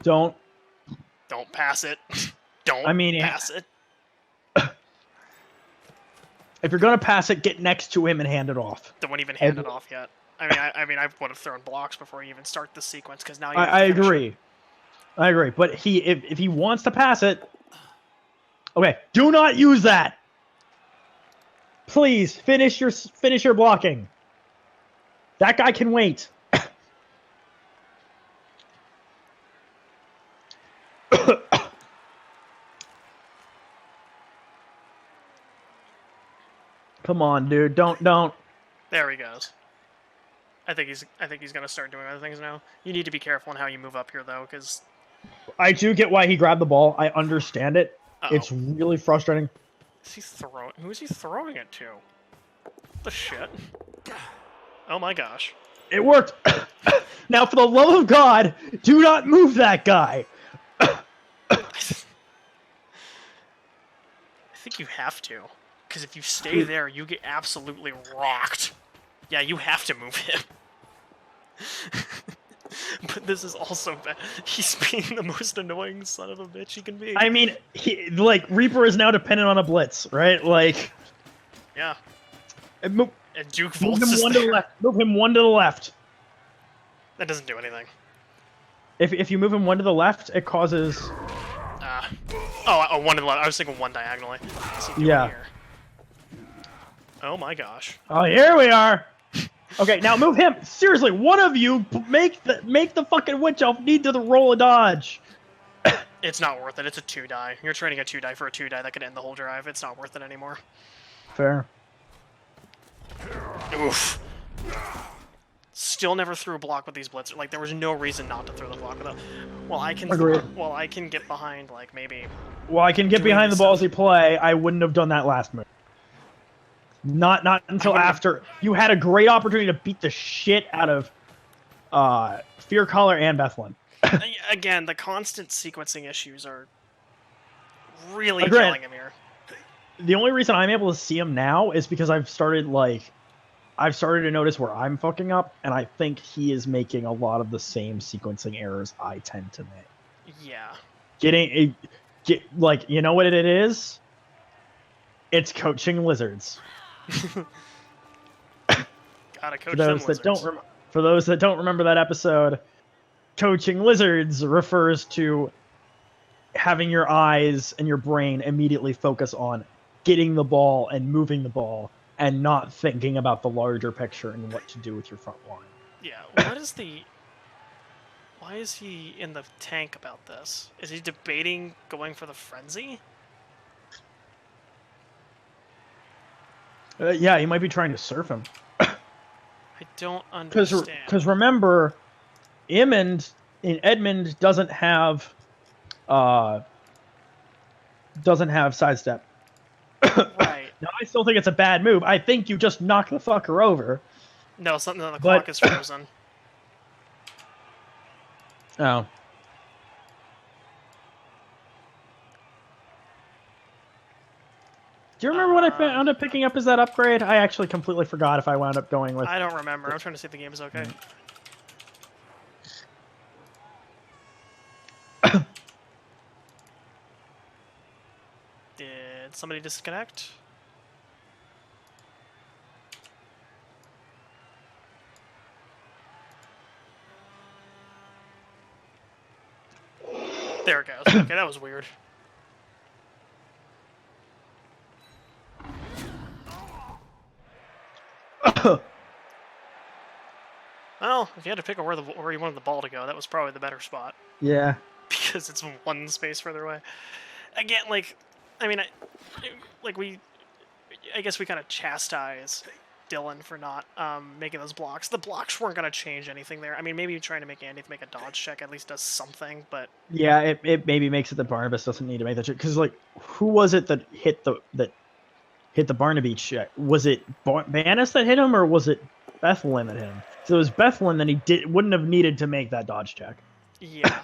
Don't. Don't pass it. Don't I mean, pass it. If you're gonna pass it, get next to him and hand it off. Don't even hand it off yet. I mean, I would have thrown blocks before you even start the sequence because now you. I agree. I agree. But if he wants to pass it, okay, do not use that. Please finish your blocking. That guy can wait. Come on, dude. Don't. There he goes. I think he's gonna start doing other things now. You need to be careful in how you move up here though, because I do get why he grabbed the ball. I understand it. It's really frustrating. is he throwing? Who is he throwing it to? The shit. Oh my gosh. It worked. Now, for the love of God, do not move that guy. I think you have to, because if you stay there, you get absolutely rocked. Yeah, you have to move him. But this is also bad. He's being the most annoying son of a bitch he can be. I mean, Reaper is now dependent on a blitz, right? Like, yeah. and move And Duke him Volts is one to the there. left. Move him one to the left. That doesn't do anything. If you move him one to the left, it causes. One to the left. I was thinking one diagonally. What's he doing Yeah. here? Oh my gosh. Oh, here we are. Okay, now move him. Seriously, one of you make the fucking witch elf need to roll a dodge. It's not worth it. It's a 2-die. You're trading a 2-die for a 2-die that could end the whole drive. It's not worth it anymore. Fair. Oof. Still never threw a block with these blitzers. Like, there was no reason not to throw the block with them. Well, I can get behind, like, maybe... Well, I can get doing behind the stuff. ballsy play. I wouldn't have done that last move. Not until after. You had a great opportunity to beat the shit out of Fear Collar and Bethlin. Again, the constant sequencing issues are really Agreed. killing him here. The only reason I'm able to see him now is because I've started to notice where I'm fucking up, and I think he is making a lot of the same sequencing errors I tend to make. Yeah. You know what it is? It's coaching lizards. God Gotta coach For them those that don't lizards. for those that don't remember that episode, coaching lizards refers to having your eyes and your brain immediately focus on getting the ball and moving the ball and not thinking about the larger picture and what to do with your front line. Yeah, what is the... Why is he in the tank about this? Is he debating going for the frenzy? Yeah, he might be trying to surf him. I don't understand. Because remember, Edmund doesn't have sidestep. Right. Now I still think it's a bad move. I think you just knock the fucker over. No, something on the But- clock is frozen. Oh. Do you remember what I wound up picking up as that upgrade? I actually completely forgot if I wound up going with. I don't remember. I'm trying to see if the game is okay. Did somebody disconnect? There it goes. Okay, that was weird. Well, if you had to pick where you wanted the ball to go, that was probably the better spot. Yeah. Because it's one space further away. Again, like, I mean, I guess we kind of chastise Dylan for not making those blocks. The blocks weren't going to change anything there. I mean, maybe trying to make Andy make a dodge check at least does something, but... Yeah, it maybe makes it that Barnabas doesn't need to make that check. Because, like, who was it that hit the Barnaby check? Was it Banis that hit him, or was it Bethlin that hit him? So it was Bethlin, then he wouldn't have needed to make that dodge check. Yeah.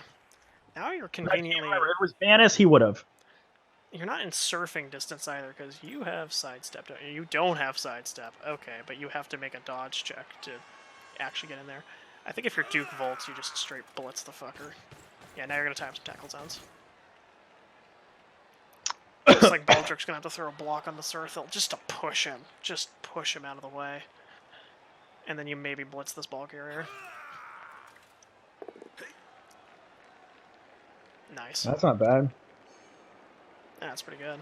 Now you're conveniently... If it was Banis, he would have. You're not in surfing distance either, because you have sidestep. You don't have sidestep. Okay, but you have to make a dodge check to actually get in there. I think if you're Duke Volts, you just straight blitz the fucker. Yeah, now you're going to time some tackle zones. Looks like Baldrick's going to have to throw a block on the Surthil just to push him. Just push him out of the way. And then you maybe blitz this ball carrier. Nice. That's not bad. That's pretty good.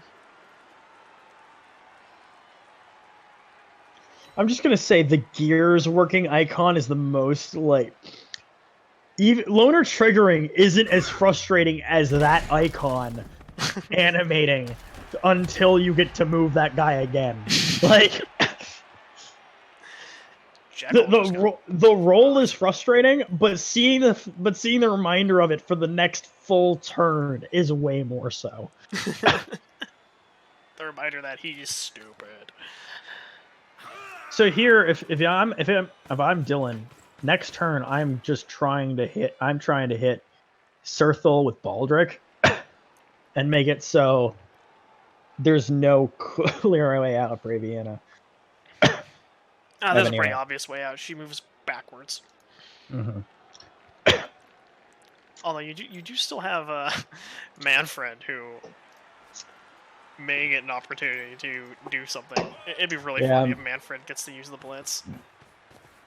I'm just gonna say the gears working icon is the most, like, even loner triggering isn't as frustrating as that icon animating until you get to move that guy again. Like, the roll is frustrating, but seeing the reminder of it for the next full turn is way more so. The reminder that he's stupid. So here, if I'm Dylan, next turn I'm just trying to hit Surthil with Baldrick and make it so there's no clear way out for Aviana. There's a pretty obvious way out. She moves backwards. Mm-hmm. Although you do still have Manfred, who may get an opportunity to do something. It'd be really funny if Manfred gets to use the blitz.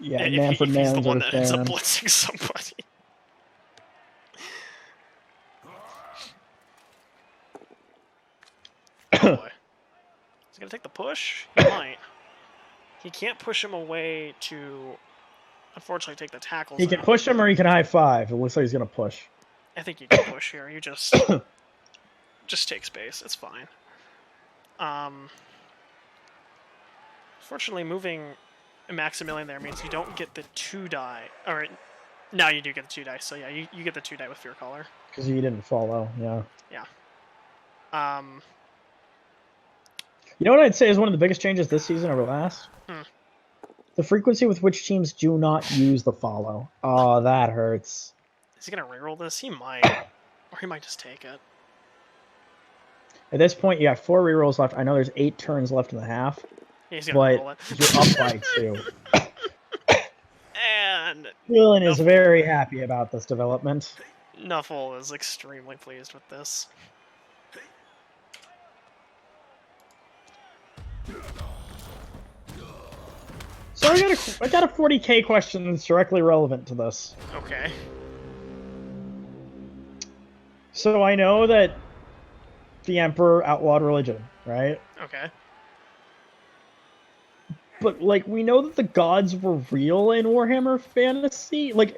Yeah, if he's the one that ends up blitzing somebody. Oh boy. He's gonna take the push? He might. He can't push him away to, unfortunately, take the tackles. He can push him or he can high five. It looks like he's gonna push. I think you can push here. You just take space. It's fine. Fortunately, moving Maximilian there means you don't get the 2-die. Or now you do get the 2-die. So yeah, you get the 2-die with Fear Caller. Because he didn't follow. Yeah. Yeah. You know what I'd say is one of the biggest changes this season over last? The frequency with which teams do not use the follow. Oh, that hurts. Is he gonna reroll this? He might, or he might just take it. At this point, you got 4 rerolls left. I know there's 8 turns left in the half, He's gonna roll it. you're up by 2. And Dylan is very happy about this development. Nuffle is extremely pleased with this. So I got a 40k question that's directly relevant to this. Okay. So I know that the Emperor outlawed religion, right? Okay. But like we know that the gods were real in Warhammer Fantasy. Like,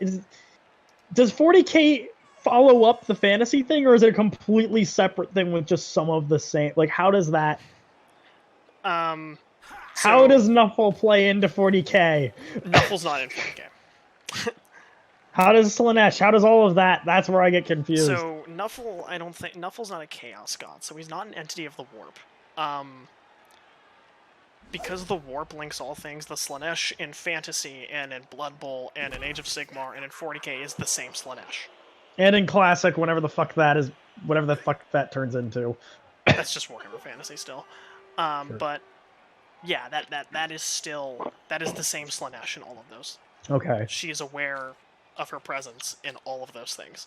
does 40k follow up the fantasy thing, or is it a completely separate thing with just some of the same? Like, how does that? How How does Nuffle play into 40k? Nuffle's not in 40k? How does Slanesh? How does all of that? That's where I get confused. So Nuffle, I don't think Nuffle's not a chaos god, so he's not an entity of the warp. Because the warp links all things, the Slanesh in Fantasy and in Blood Bowl and in Age of Sigmar and in 40k is the same Slanesh. And in Classic, whatever the fuck that is, whatever the fuck that turns into. That's just Warhammer Fantasy still. Sure. But yeah, that is still the same Slanesh in all of those. Okay. She is aware of her presence in all of those things.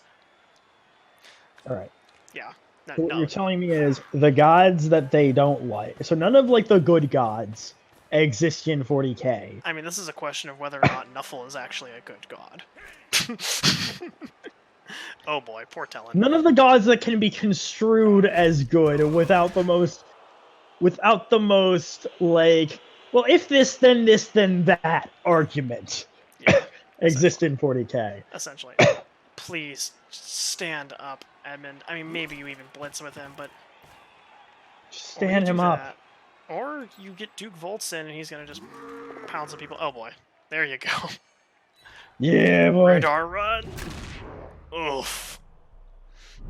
All right. Yeah. So what you're telling me is the gods that they don't like. So none of like the good gods exist in 40k. I mean, this is a question of whether or not Nuffle is actually a good god. Oh boy, poor Talon. None of the gods that can be construed as good without the most like, well, if this, then that argument exist in 40k. Essentially. Please stand up, Edmund. I mean, maybe you even blitz with him, but Just stand him up. that. Or you get Duke Volts in and he's gonna just pound some people. Oh boy. There you go. Yeah, boy. Radar run. Oof.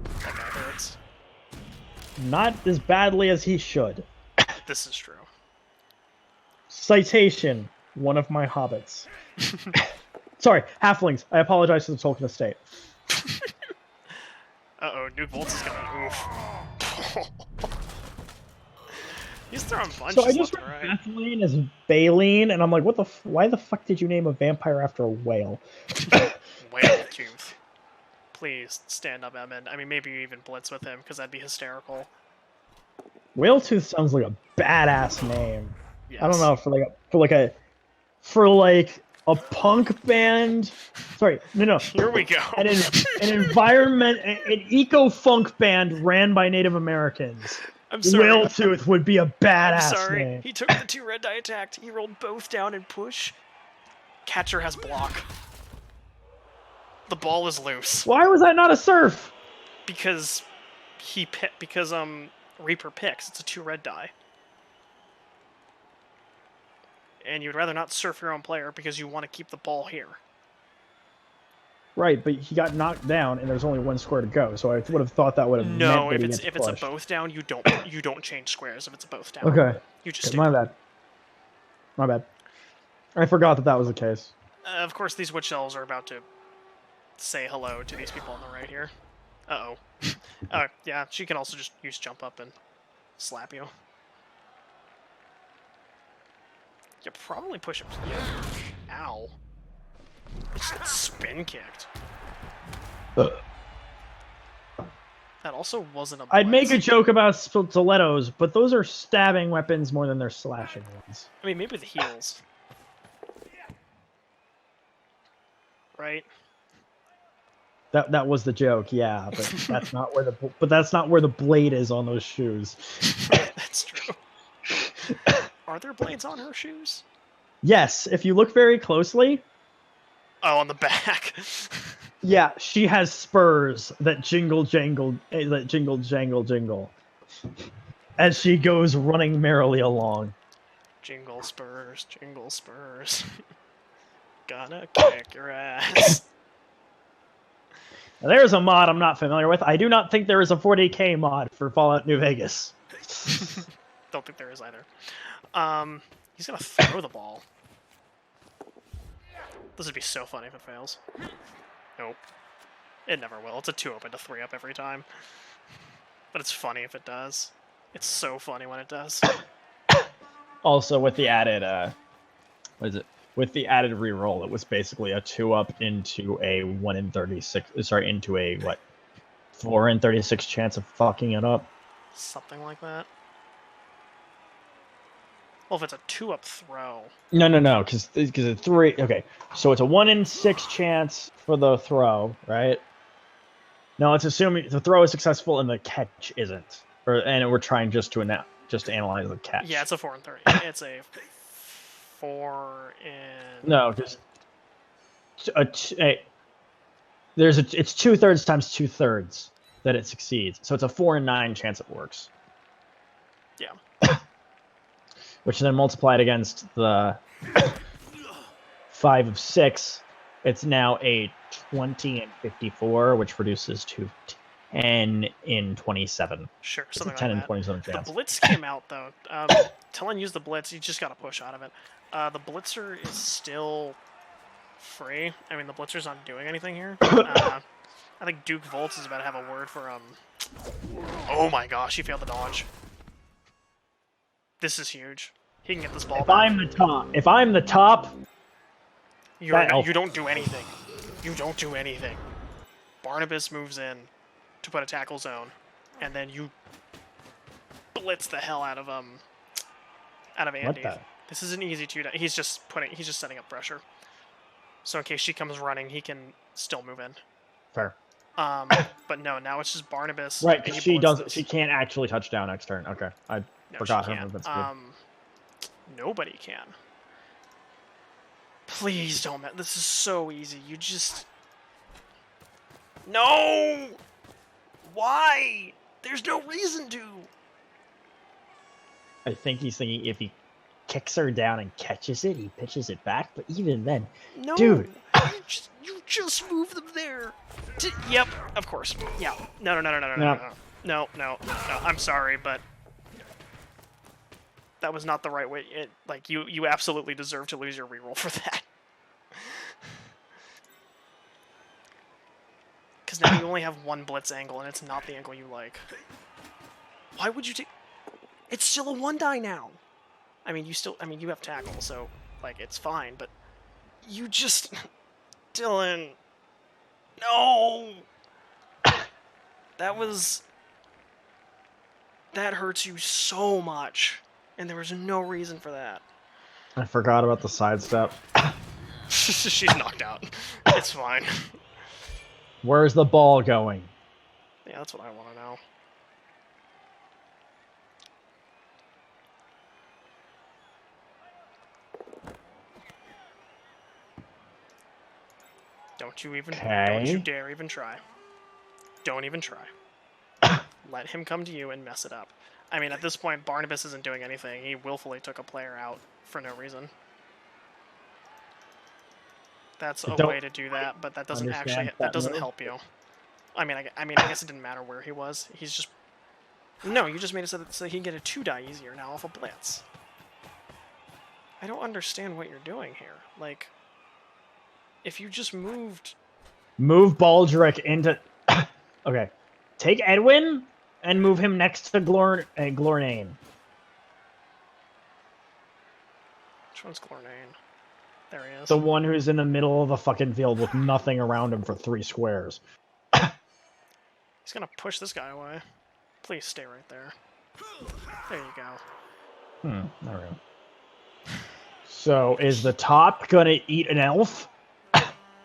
That guy hurts. Not as badly as he should. This is true. Citation, one of my hobbits. Sorry, halflings. I apologize to the Tolkien estate. Uh-oh, Duke Volts is gonna oof. He's throwing bunches So I just left read and right. Vaseline as Baleen, and I'm like, what the? Why the fuck did you name a vampire after a whale? Whale tooth. Please stand up, Edmund. I mean, maybe you even blitz with him, because that'd be hysterical. Whaletooth sounds like a badass name. Yes. I don't know, for a punk band. Sorry, no. Here we go. An environment, an eco-funk band ran by Native Americans. I'm sorry. Whaletooth would be a I'm badass sorry. name. He took the 2 red die attacked. He rolled both down and push. Catcher has block. The ball is loose. Why was that not a surf? Because Reaper picks. It's a 2 red die. And you'd rather not surf your own player because you want to keep the ball here. Right, but he got knocked down, and there's only 1 square to go. So I would have thought that would have No, meant if that he it's gets a pushed. both down, you don't change squares if it's a both down. Okay. You just Okay, stick. my bad. My bad. I forgot that was the case. Of course, these witch elves are about to say hello to these people on the right here. Uh-oh. Yeah, she can also just use jump up and slap you. You probably push him. Ow. I just got spin kicked. That also wasn't a I'd make a blitz. joke about stilettos, but those are stabbing weapons more than they're slashing ones. I mean, maybe the heels. Right? That was the joke, yeah, but that's not where the blade is on those shoes. That's true. Are there blades on her shoes? Yes, if you look very closely, Oh, on the back. yeah, she has spurs that jingle jangle, jingle, as she goes running merrily along. Jingle spurs, jingle spurs. Gonna kick your ass. Now, there's a mod I'm not familiar with. I do not think there is a 40k mod for Fallout New Vegas. Don't think there is either. He's gonna throw the ball. This would be so funny if it fails. Nope. It never will. It's a 2-up into 3-up every time. But it's funny if it does. It's so funny when it does. Also, with the added, with the added reroll, it was basically a 2-up into a 1 in 36. Sorry, into a 4 in 36 chance of fucking it up. Something like that. Well, if it's a 2-up throw, No, because it's 3. Okay, so it's a 1 in 6 chance for the throw, right? No, it's assuming the throw is successful and the catch isn't, and we're trying just to analyze the catch. yeah, it's a 4 and 3. It's a 4 in. No, just it's 2/3 times 2/3 that it succeeds, so it's a 4 in 9 chance it works. Yeah. Which then multiplied against the 5 of 6, it's now a 20 in 54, which reduces to 10 in 27. Sure, It's a something 10 like in that. 27 The chance. blitz came out though. Talon used the blitz. You just got to push out of it. The blitzer is still free. I mean, the blitzer's not doing anything here. I think Duke Volts is about to have a word for Oh my gosh, he failed the dodge. This is huge. He can get this ball If back. I'm the top, You don't do anything. You don't do anything. Barnabas moves in to put a tackle zone, and then you blitz the hell out of Andy. What the? This is an easy 2. He's just setting up pressure. So in case she comes running, he can still move in. Fair. But no, now it's just Barnabas. Right, and because he she blitz doesn't. this. She can't actually touch down next turn. Okay, I No, forgot she her can't. movement speed. Nobody can. Please don't. This is so easy. You just. No! Why? There's no reason to. I think he's thinking if he kicks her down and catches it, he pitches it back. But even then, No, dude, you just move them there. Yep, of course. Yeah. No. No. I'm sorry, but that was not the right way. You absolutely deserve to lose your reroll for that. Because now you only have one blitz angle, and it's not the angle you like. Why would you take? It's still a 1 die now. I mean, you have tackle, so like it's fine. But you just, Dylan. No. That hurts you so much, and there was no reason for that. I forgot about the sidestep. She's knocked out. It's fine. Where's the ball going? Yeah, that's what I want to know. Don't you dare even try. Don't even try. Let him come to you and mess it up. I mean, at this point, Barnabas isn't doing anything. He willfully took a player out for no reason. That's a way to do that, but that doesn't help you. I mean, I guess it didn't matter where he was. He's just... No, you just made it so that he can get a 2 die easier now off a blitz. I don't understand what you're doing here. Like, if you just moved... Move Baldric into... Okay. Take Edwin and move him next to Glornane. Which one's Glornane? There he is. The one who's in the middle of the fucking field with nothing around him for 3 squares. He's gonna push this guy away. Please stay right there. There you go. There we go. So, is the top gonna eat an elf?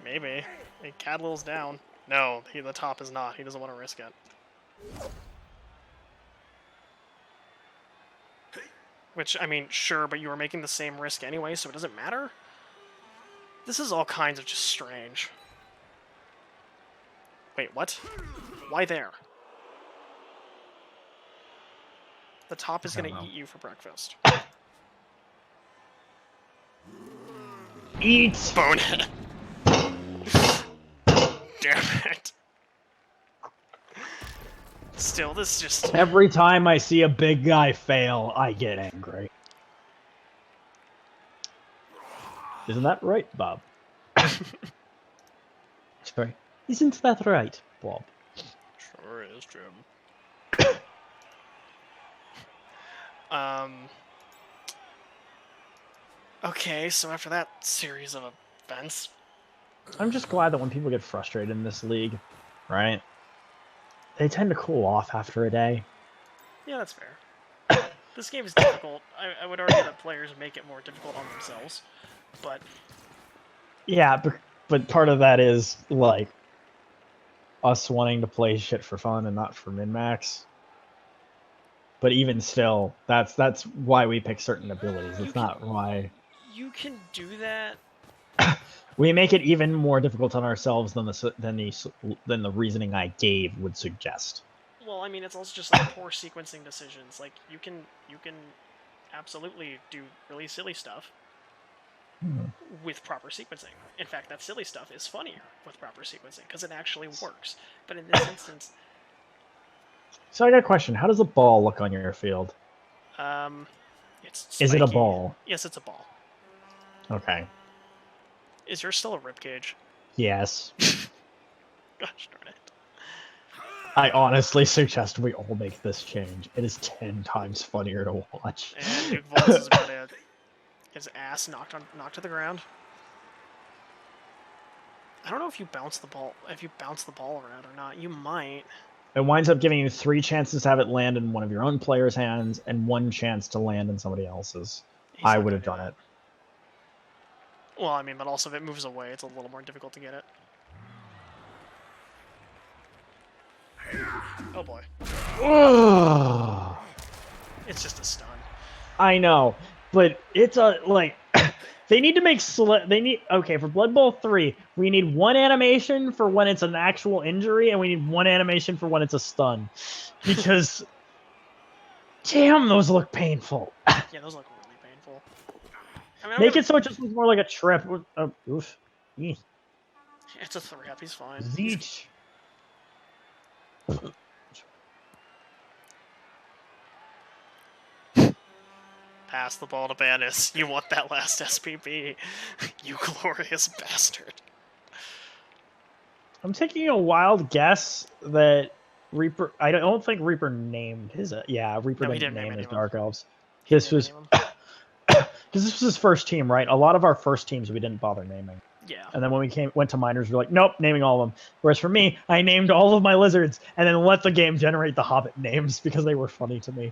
Maybe. Hey, Cadlil's down. No, the top is not. He doesn't want to risk it. Which, I mean, sure, but you were making the same risk anyway, so it doesn't matter? This is all kinds of just strange. Wait, what? Why there? The top is going to eat you for breakfast. Eat! Bonehead. Damn it. Still, this just... Every time I see a big guy fail, I get angry. Isn't that right, Bob? Sorry. Isn't that right, Bob? Sure is, Jim. Okay, so after that series of events... I'm just glad that when people get frustrated in this league, right? They tend to cool off after a day. Yeah, that's fair. This game is difficult. I would argue that players make it more difficult on themselves, but Yeah, but part of that is like us wanting to play shit for fun and not for min-max. But even still, that's why we pick certain abilities. It's not why you can do that. we make it even more difficult on ourselves than the reasoning I gave would suggest. Well, I mean, it's also just like poor sequencing decisions. Like you can absolutely do really silly stuff with proper sequencing. In fact, that silly stuff is funnier with proper sequencing because it actually works. But in this instance, So I got a question. How does the ball look on your field? it's spiky. Is it a ball? Yes, it's a ball. Okay. Is yours still a ribcage? Yes. Gosh darn it. I honestly suggest we all make this change. It is 10 times funnier to watch. And Duke Volz is about to his ass knocked to the ground. I don't know if you bounce the ball around or not. You might. It winds up giving you 3 chances to have it land in one of your own player's hands and 1 chance to land in somebody else's. I would have done it. Well, I mean, but also if it moves away, it's a little more difficult to get it. Oh boy. Ugh. It's just a stun. I know, but it's a like they need to make okay, for Blood Bowl 3, we need 1 animation for when it's an actual injury and we need 1 animation for when it's a stun. Because damn, those look painful. Yeah, those look really painful. I mean, Make it so it just looks more like a trip. Oof. It's a 3-up, he's fine. Zeech. Pass the ball to Banis. You want that last SPB. You glorious bastard. I'm taking a wild guess that Reaper. I don't think Reaper named his. Reaper didn't name his Dark Elves. This was because this was his first team, right? A lot of our first teams we didn't bother naming. Yeah. And then when we went to minors, we were like, nope, naming all of them. Whereas for me, I named all of my lizards and then let the game generate the Hobbit names because they were funny to me.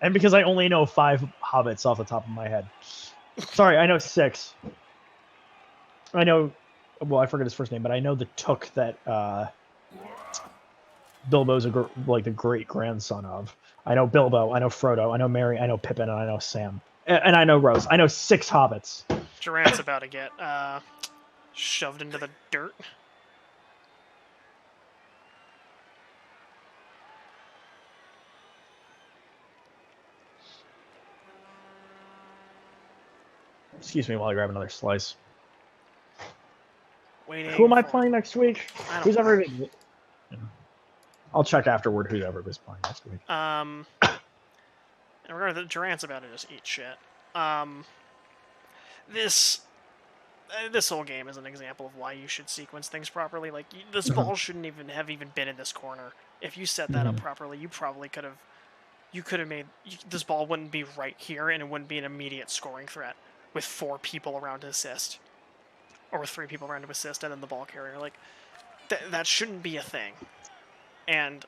And because I only know 5 hobbits off the top of my head. Sorry, I know 6. I know, well, I forget his first name, but I know the Took that Bilbo's the great grandson of. I know Bilbo, I know Frodo, I know Merry, I know Pippin, and I know Sam. And I know Rose. I know 6 hobbits. Durant's about to get shoved into the dirt. Excuse me while I grab another slice. Waiting Who am I playing next week? I don't Who's know. ever? I'll check afterward who's ever is playing next week. In regard to Durant's about to just eat shit. This whole game is an example of why you should sequence things properly. Like, this ball shouldn't even have been in this corner. If you set that up properly, you probably could have. You could have made this ball wouldn't be right here, and it wouldn't be an immediate scoring threat with 4 people around to assist, or with 3 people around to assist, and then the ball carrier. Like, that shouldn't be a thing. And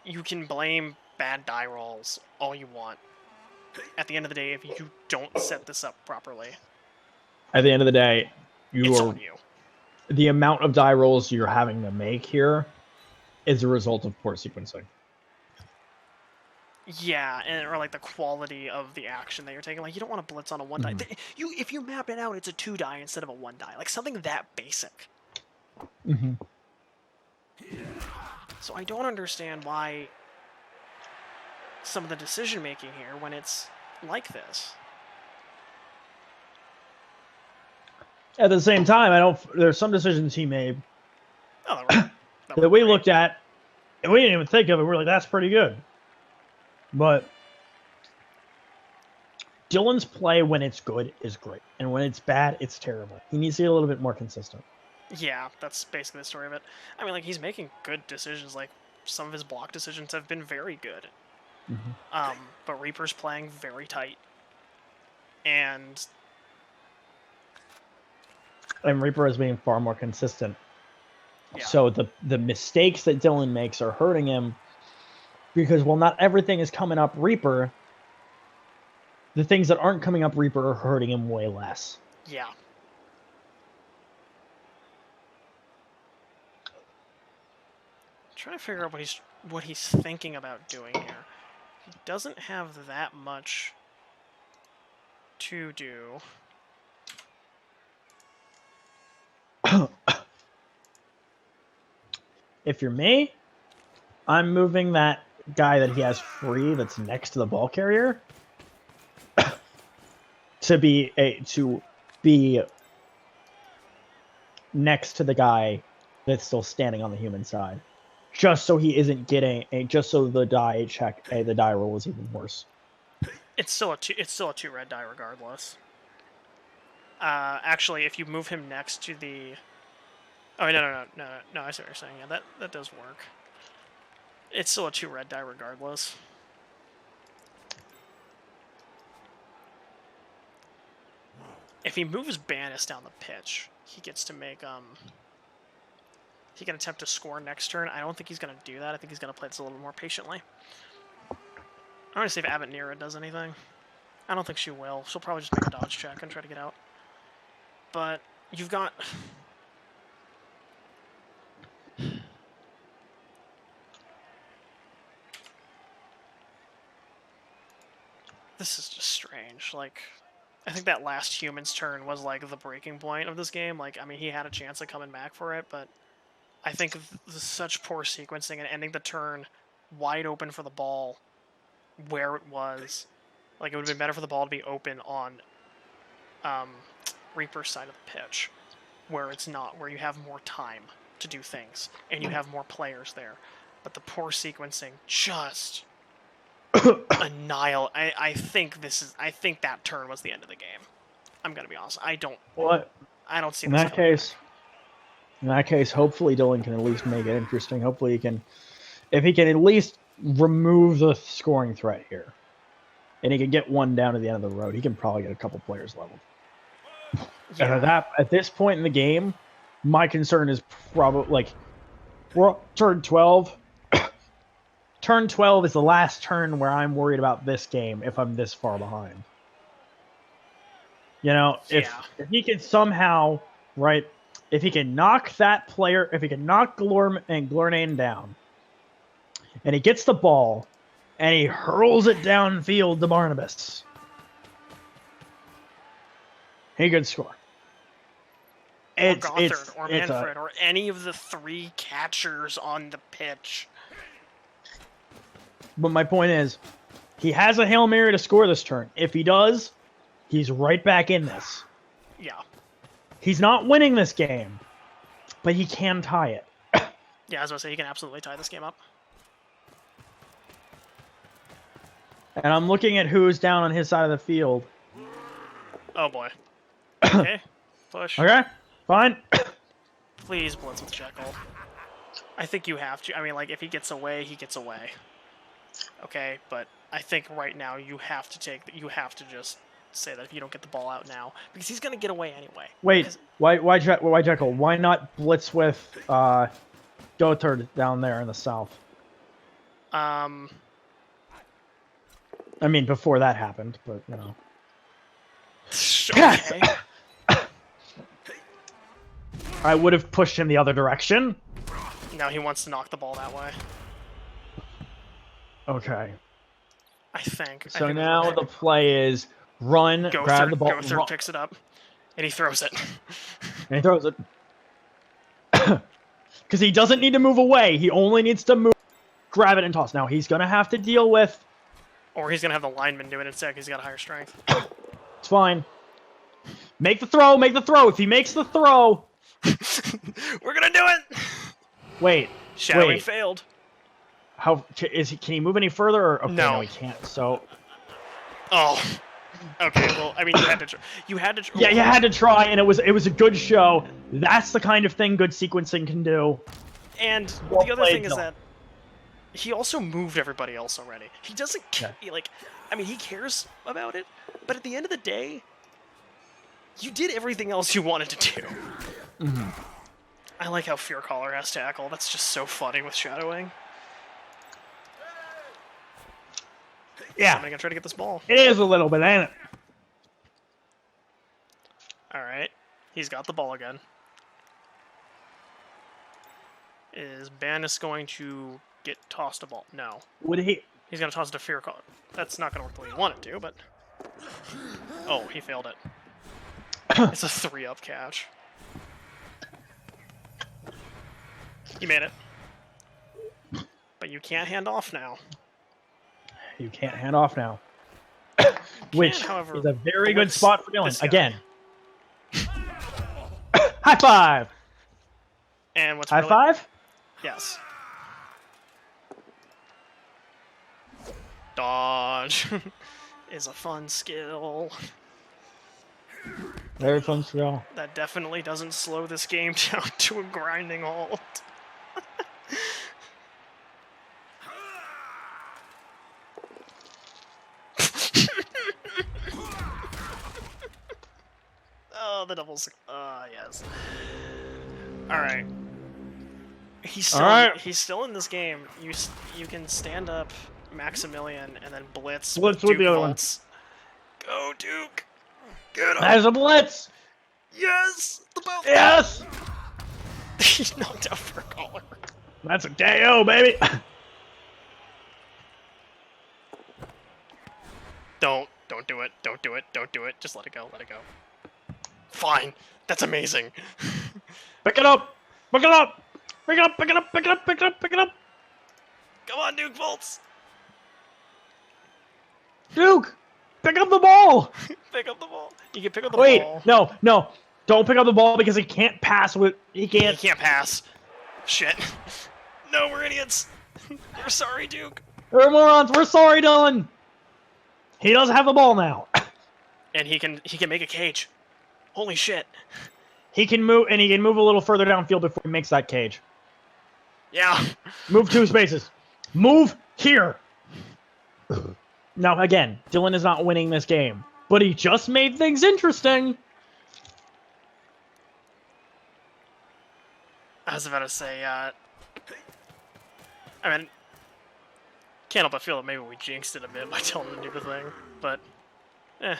you can blame bad die rolls all you want. At the end of the day, if you don't set this up properly, At the end of the day, it's on you. The amount of die rolls you're having to make here is a result of poor sequencing. Yeah, or like the quality of the action that you're taking. Like, you don't want to blitz on a 1 die. If you map it out, it's a 2 die instead of a 1 die. Like, something that basic. So I don't understand why some of the decision making here when it's like this. At the same time, there's some decisions he made Oh, that we looked at and we didn't even think of it. We're like, that's pretty good. But Dylan's play when it's good is great, and when it's bad, it's terrible. He needs to be a little bit more consistent. Yeah, that's basically the story of it. I mean, like, he's making good decisions. Like, some of his block decisions have been very good. But Reaper's playing very tight. And Reaper is being far more consistent. yeah. So the mistakes that Dylan makes are hurting him, Because while not everything is coming up Reaper, the things that aren't coming up Reaper are hurting him way less. Yeah. Trying to figure out what he's thinking about doing here. He doesn't have that much to do. If you're me, I'm moving that guy that he has free that's next to the ball carrier to be next to the guy that's still standing on the human side, just so he isn't getting just so the die roll is even worse. It's still a two red die regardless. Actually, if you move him next to the, oh no, I see what you're saying. Yeah, that does work. It's still a 2 red die regardless. If he moves Banis down the pitch, he gets to make he can attempt to score next turn. I don't think he's going to do that. I think he's going to play this a little more patiently. I'm going to see if Avenira does anything. I don't think she will. She'll probably just make a dodge check and try to get out. But you've got... This is just strange. Like, I think that last human's turn was, like, the breaking point of this game. Like, I mean, he had a chance of coming back for it, but I think such poor sequencing and ending the turn wide open for the ball where it was. Like, it would have been better for the ball to be open on Reaper's side of the pitch, where it's not, where you have more time to do things, and you have more players there. But the poor sequencing just... annihilate. I think that turn was the end of the game. I'm gonna be honest. I don't see in this that case. In that case, hopefully Dylan can at least make it interesting. Hopefully he can, if he can at least remove the scoring threat here, and he can get one down to the end of the road, he can probably get a couple players leveled. Yeah. At this point in the game, my concern is probably like we're turn 12. Turn 12 is the last turn where I'm worried about this game if I'm this far behind. You know, if he can somehow, right, if he can knock that player, if he can knock Glornane down, and he gets the ball, and he hurls it downfield to Barnabas, he could score. Or Gothard, or Manfred, or any of the 3 catchers on the pitch. But my point is, he has a Hail Mary to score this turn. If he does, he's right back in this. Yeah. He's not winning this game, but he can tie it. Yeah, I was going to say, he can absolutely tie this game up. And I'm looking at who's down on his side of the field. Oh, boy. Okay. Push. Okay, fine. Please blitz with Jekyll. I think you have to. I mean, like, if he gets away, he gets away. Okay, but I think right now you have to just say that if you don't get the ball out now, because he's going to get away anyway. Wait, why Jekyll? Why not blitz with Gothard down there in the south? I mean, before that happened, but you know. Okay. I would have pushed him the other direction. No, he wants to knock the ball that way. Okay. I think. So now the play is run, grab the ball. Gothard picks it up, and he throws it. And he throws it. Because he doesn't need to move away. He only needs to move, grab it, and toss. Now he's going to have to deal with... Or he's going to have the lineman do it instead because he's got a higher strength. It's fine. Make the throw, make the throw. If he makes the throw... We're going to do it! Wait. Shadowing failed. How is he? Can he move any further? Or, okay, no, he can't. So. Oh. Okay. Well, I mean, you had to. Yeah, you had to try, and it was a good show. That's the kind of thing good sequencing can do. And the other thing is that he also moved everybody else already. He doesn't like. I mean, he cares about it, but at the end of the day, you did everything else you wanted to do. Mm-hmm. I like how Fear Caller has tackle. That's just so funny with shadowing. Yeah. Somebody gonna try to get this ball. It is a little bit, ain't it? Alright. He's got the ball again. Is Banis going to get tossed a ball? No. Would he? He's gonna toss it to Fear Call. That's not gonna work the way you want it to, but... Oh, he failed it. It's a 3-up catch. You made it. But you can't hand off now. You can't hand off now. Which however, is a very good blitz spot for Dylan. this guy. Again. High five! And what's High really... five? Yes. Dodge is a fun skill. Very fun skill. That definitely doesn't slow this game down to a grinding halt. Oh, the doubles. Yes. Alright. He's still in this game. You can stand up Maximilian and then blitz Blitz Duke with the other one. Volts. Go, Duke! Get him! There's a blitz! Yes! The both! Yes! He knocked out for a collar. That's a KO, baby! Don't do it. Don't do it. Don't do it. Just let it go. Let it go. Fine. That's amazing. Pick it up! Pick it up! Pick it up! Pick it up! Pick it up! Pick it up! Pick it up! Come on, Duke Volts. Duke! Pick up the ball! Pick up the ball. You can pick up the Wait, ball. no. Don't pick up the ball because he can't pass with... He can't... He can't pass. Shit. No, we're idiots. We're sorry, Duke. We're morons. We're sorry, Dylan. He doesn't have the ball now. And he can make a cage. Holy shit. He can move, and he can move a little further downfield before he makes that cage. Yeah. Move 2 spaces. Move here. Now, again, Dylan is not winning this game, but he just made things interesting. I was about to say, I mean, can't help but feel that maybe we jinxed it a bit by telling him to do the thing, but, eh.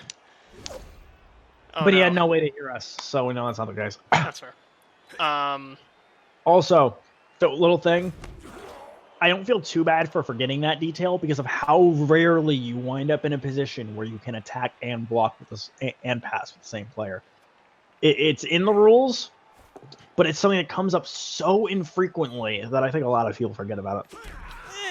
Oh, But he had no way to hear us, so we know that's not the case. That's fair. Also, the little thing, I don't feel too bad for forgetting that detail because of how rarely you wind up in a position where you can attack and block with this and pass with the same player. It's in the rules, but it's something that comes up so infrequently that I think a lot of people forget about it.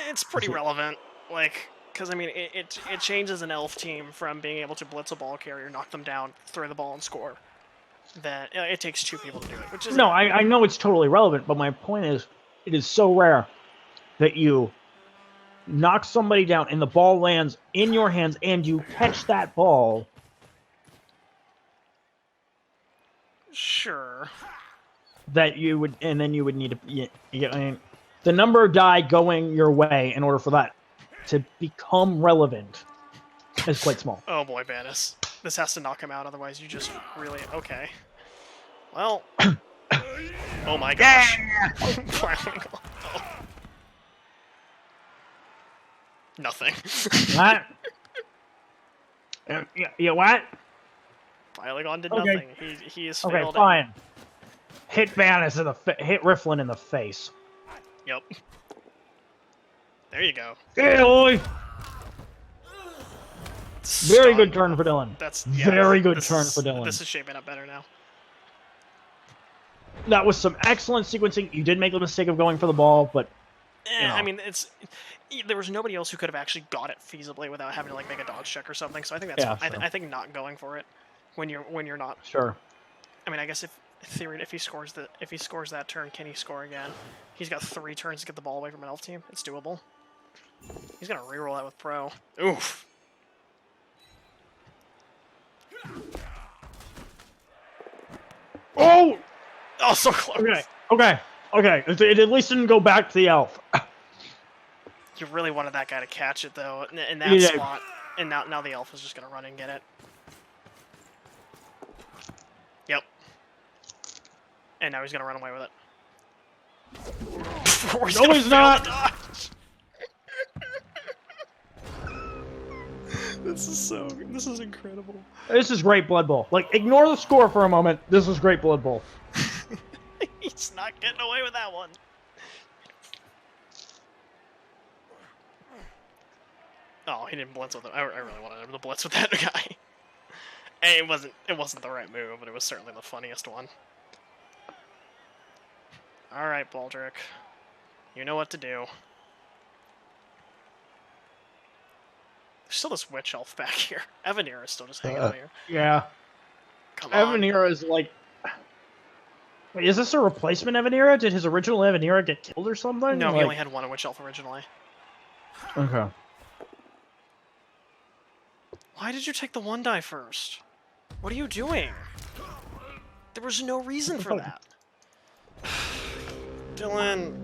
It's pretty relevant, like, because, I mean, it changes an elf team from being able to blitz a ball carrier, knock them down, throw the ball, and score. That it takes 2 people to do it, which is... No, I know it's totally relevant, but my point is, it is so rare that you knock somebody down and the ball lands in your hands and you catch that ball. Sure. That you would, and then you would need to, I mean, the number of die going your way in order for that to become relevant is quite small. Oh boy, Banis. This has to knock him out, otherwise you just really... Okay. Well... Oh my gosh. Oh. Nothing. What? Yeah, what? Filing did Okay. nothing. He is failed. Okay, fine. Hit Vanis in the hit Rifflin in the face. Yep. There you go. Yeah, boy. Very Stun. good turn for Dylan. That's very good this turn is- for Dylan. This is shaping up better now. That was some excellent sequencing. You did make the mistake of going for the ball, but you know. I mean, there was nobody else who could have actually got it feasibly without having to like make a dodge check or something. So I think that's Yeah, fine. sure. I think not going for it when you're not. sure. I mean, I guess if he scores that turn, can he score again? He's got 3 turns to get the ball away from an elf team. It's doable. He's gonna reroll that with pro. Oof. Oh! Oh, so close. Okay. It at least didn't go back to the elf. You really wanted that guy to catch it though, in that Yeah. spot. And now the elf is just gonna run and get it. Yep. And now he's gonna run away with it. No, he's not. This is incredible. This is great Blood Bowl. Like, ignore the score for a moment. This is great Blood Bowl. He's not getting away with that one. Oh, he didn't blitz with it. I really wanted him to blitz with that guy. And it wasn't the right move, but it was certainly the funniest one. All right, Baldric. You know what to do. There's still this witch elf back here. Evanir is still just hanging out here. Yeah. Come on. Evanira is like... Wait, is this a replacement Evanira? Did his original Evanira get killed or something? No, like... he only had one witch elf originally. Okay. Why did you take the 1 die first? What are you doing? There was no reason for that. Dylan.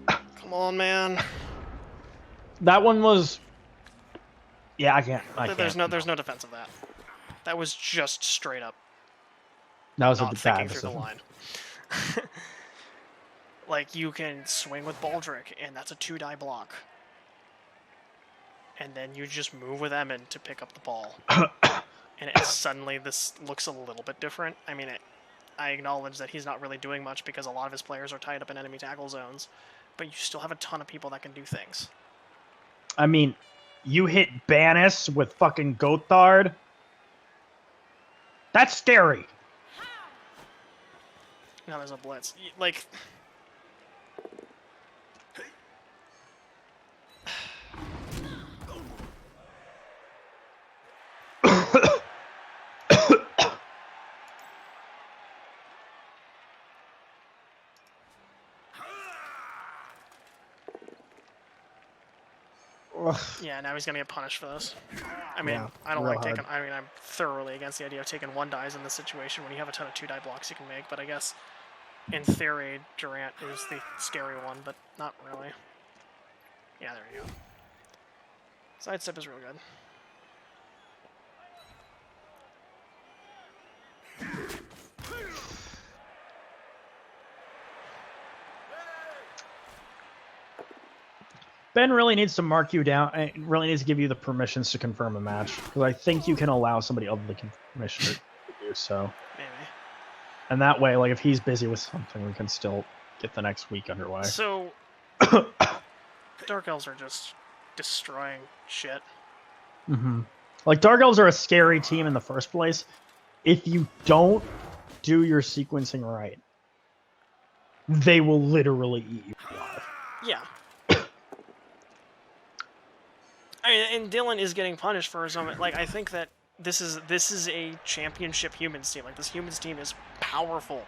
Come on, man. That one was... Yeah, I can't. There's no defense of that. That was just straight up That was not a thinking bad through the decision. line. Like, you can swing with Baldric, and that's a 2-die block. And then you just move with Emmon to pick up the ball. And suddenly this looks a little bit different. I mean, I acknowledge that he's not really doing much because a lot of his players are tied up in enemy tackle zones. But you still have a ton of people that can do things. I mean, you hit Banis with fucking Gothard. That's scary. Now there's a blitz. Like... Yeah, now he's gonna get punished for this. I mean, Yeah, I don't real like taking. hard. I mean, I'm thoroughly against the idea of taking 1-dies in this situation when you have a ton of 2-die blocks you can make. But I guess, in theory, Durant is the scary one, but not really. Yeah, there you go. Sidestep is real good. Ben really needs to mark you down. It really needs to give you the permissions to confirm a match. Because I think you can allow somebody other than the commissioner to do so. Maybe. And that way, like, if he's busy with something, we can still get the next week underway. So, Dark Elves are just destroying shit. Mm-hmm. Like, Dark Elves are a scary team in the first place. If you don't do your sequencing right, they will literally eat you alive. Yeah. I mean, and Dylan is getting punished for his own. Like, I think that this is a championship humans team. Like, this humans team is powerful,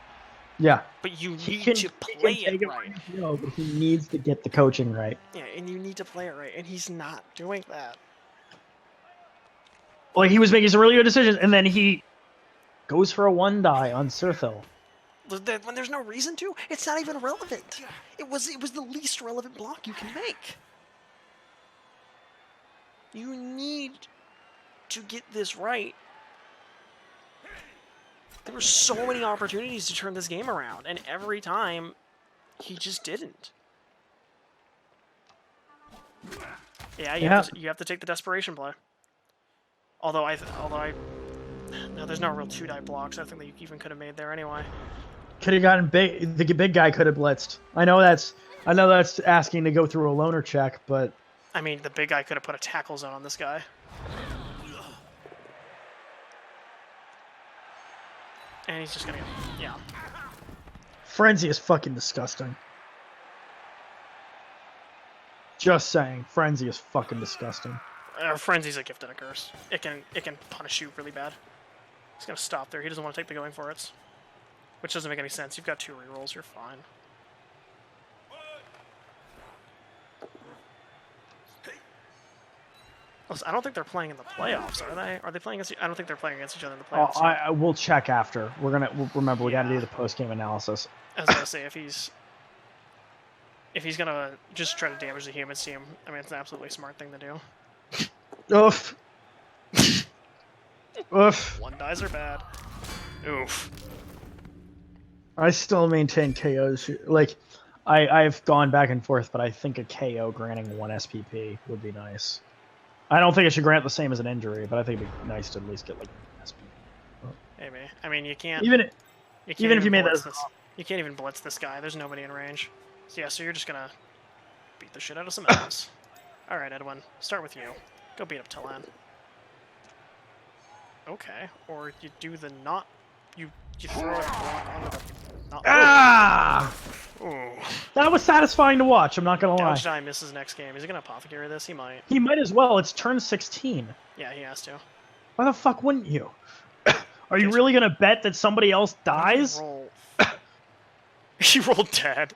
Yeah. but you He need can- to he can play take it right. No, but he needs to get the coaching right. Yeah, and you need to play it right, and he's not doing that. Like, he was making some really good decisions, and then he goes for a 1-die on Sirthil. When there's no reason to, it's not even relevant. It was the least relevant block you can make. You need to get this right. There were so many opportunities to turn this game around, and every time, he just didn't. Yeah, you have to take the desperation play. Although no, there's no real 2-die blocks. I think that you even could have made there anyway. Could have gotten big. The big guy could have blitzed. I know that's asking to go through a loner check, but I mean, the big guy could have put a tackle zone on this guy. And he's just gonna get, yeah. Frenzy is fucking disgusting. Just saying, Frenzy is fucking disgusting. Frenzy's a gift and a curse. It can punish you really bad. He's gonna stop there. He doesn't want to take the going for it, which doesn't make any sense. You've got 2 rerolls. You're fine. Listen, I don't think they're playing in the playoffs, are they? Are they playing against? I don't think they're playing against each other in the Oh, playoffs. I will check after. We'll remember we got to do the post game analysis. I was gonna say if he's gonna just try to damage the humans team, I mean, it's an absolutely smart thing to do. Oof. Oof. 1-dies are bad. Oof. I still maintain KOs. Like, I've gone back and forth, but I think a KO granting 1 SPP would be nice. I don't think it should grant the same as an injury, but I think it'd be nice to at least get like SP. Maybe. I mean, you can't. Even You can't even if you made blitz that, this, you can't even blitz this guy. There's nobody in range. So yeah, so you're just gonna beat the shit out of some elves. All right, Edwin, start with you. Go beat up Talan. Okay, or you do the not. You throw a block onto the. Not, ah, ooh. that was satisfying to watch. I'm not gonna lie. Gouge Die misses next game. Is he gonna apothecary this? He might. He might as well. It's turn 16. Yeah, he has to. Why the fuck wouldn't you? Are you really gonna bet that somebody else dies? Roll. He rolled dead.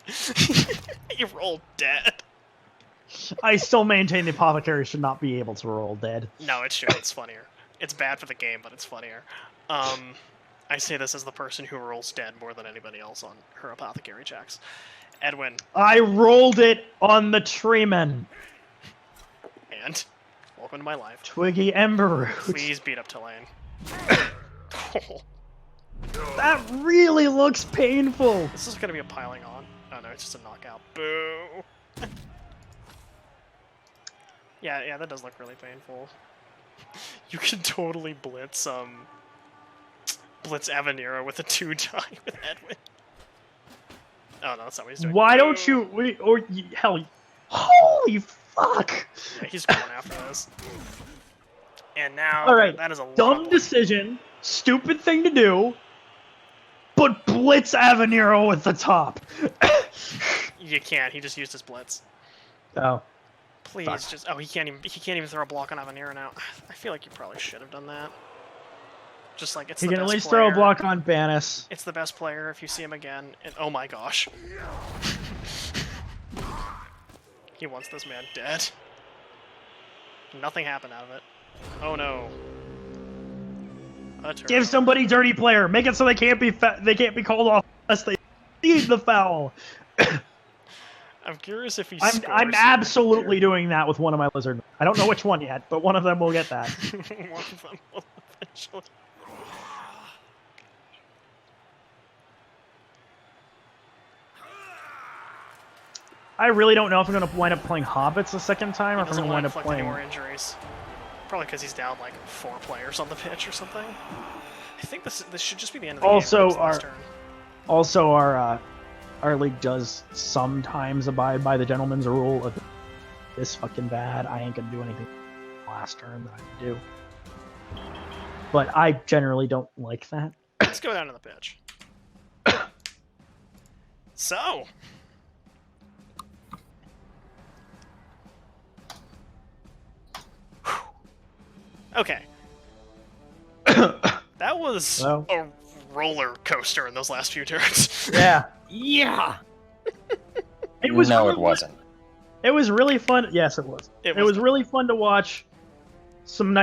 He rolled dead. I still maintain the apothecary should not be able to roll dead. No, it should. It's funnier. It's bad for the game, but it's funnier. I say this as the person who rolls dead more than anybody else on her apothecary checks. Edwin. I rolled it on the treeman. And welcome to my life. Twiggy Emberroot. Please beat up Tulane. Oh, That really looks painful. this is gonna be a piling on. Oh no, it's just a knockout. Boo. Yeah, that does look really painful. You can totally blitz Avenira with a 2-die with Edwin. Oh no, that's not what he's doing. Why don't you? Hell, holy fuck! Yeah, he's going after this. And now, All right, that is a dumb lot. decision, stupid thing to do, but blitz Aveniro with the top. You can't. He just used his blitz. Oh, Please, Fuck. just. Oh, he can't even throw a block on Avenira now. I feel like you probably should have done that. Just like it's he the can at best least player. throw a block on Banis. It's the best player if you see him again. And, oh my gosh. He wants this man dead. Nothing happened out of it. Oh no. A turn. Give somebody dirty player. Make it so they can't be called off unless they need the foul. I'm curious if he I'm scores. absolutely doing that with one of my lizard. I don't know which one yet, but one of them will get that. One of them will eventually. I really don't know if I'm going to wind up playing Hobbits a second time, or if I'm Doesn't going to want wind to up inflict any playing. more injuries. Probably because he's down like 4 players on the pitch or something. I think this should just be the end of the Also, game. Our turn. Also, our league does sometimes abide by the gentleman's rule of this fucking bad. I ain't gonna do anything last turn that I can do. But I generally don't like that. Let's go down to the pitch. So. Okay. That was Well. a roller coaster in those last few turns. Yeah. Yeah. It was no, really, it wasn't. It was really fun. Yes, it was. It was really fun to watch some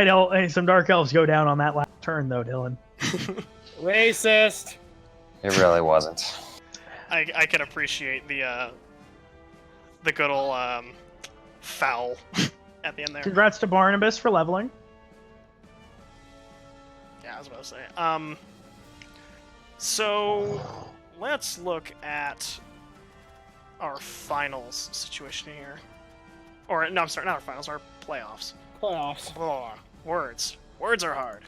some dark elves go down on that last turn, though, Dylan. Racist. It really wasn't. I can appreciate the good old foul at the end there. Congrats to Barnabas for leveling. Yeah, I was about to say. So let's look at our finals situation here. Or no, I'm sorry, not our finals, our playoffs. Playoffs. Blah. Words. Words are hard.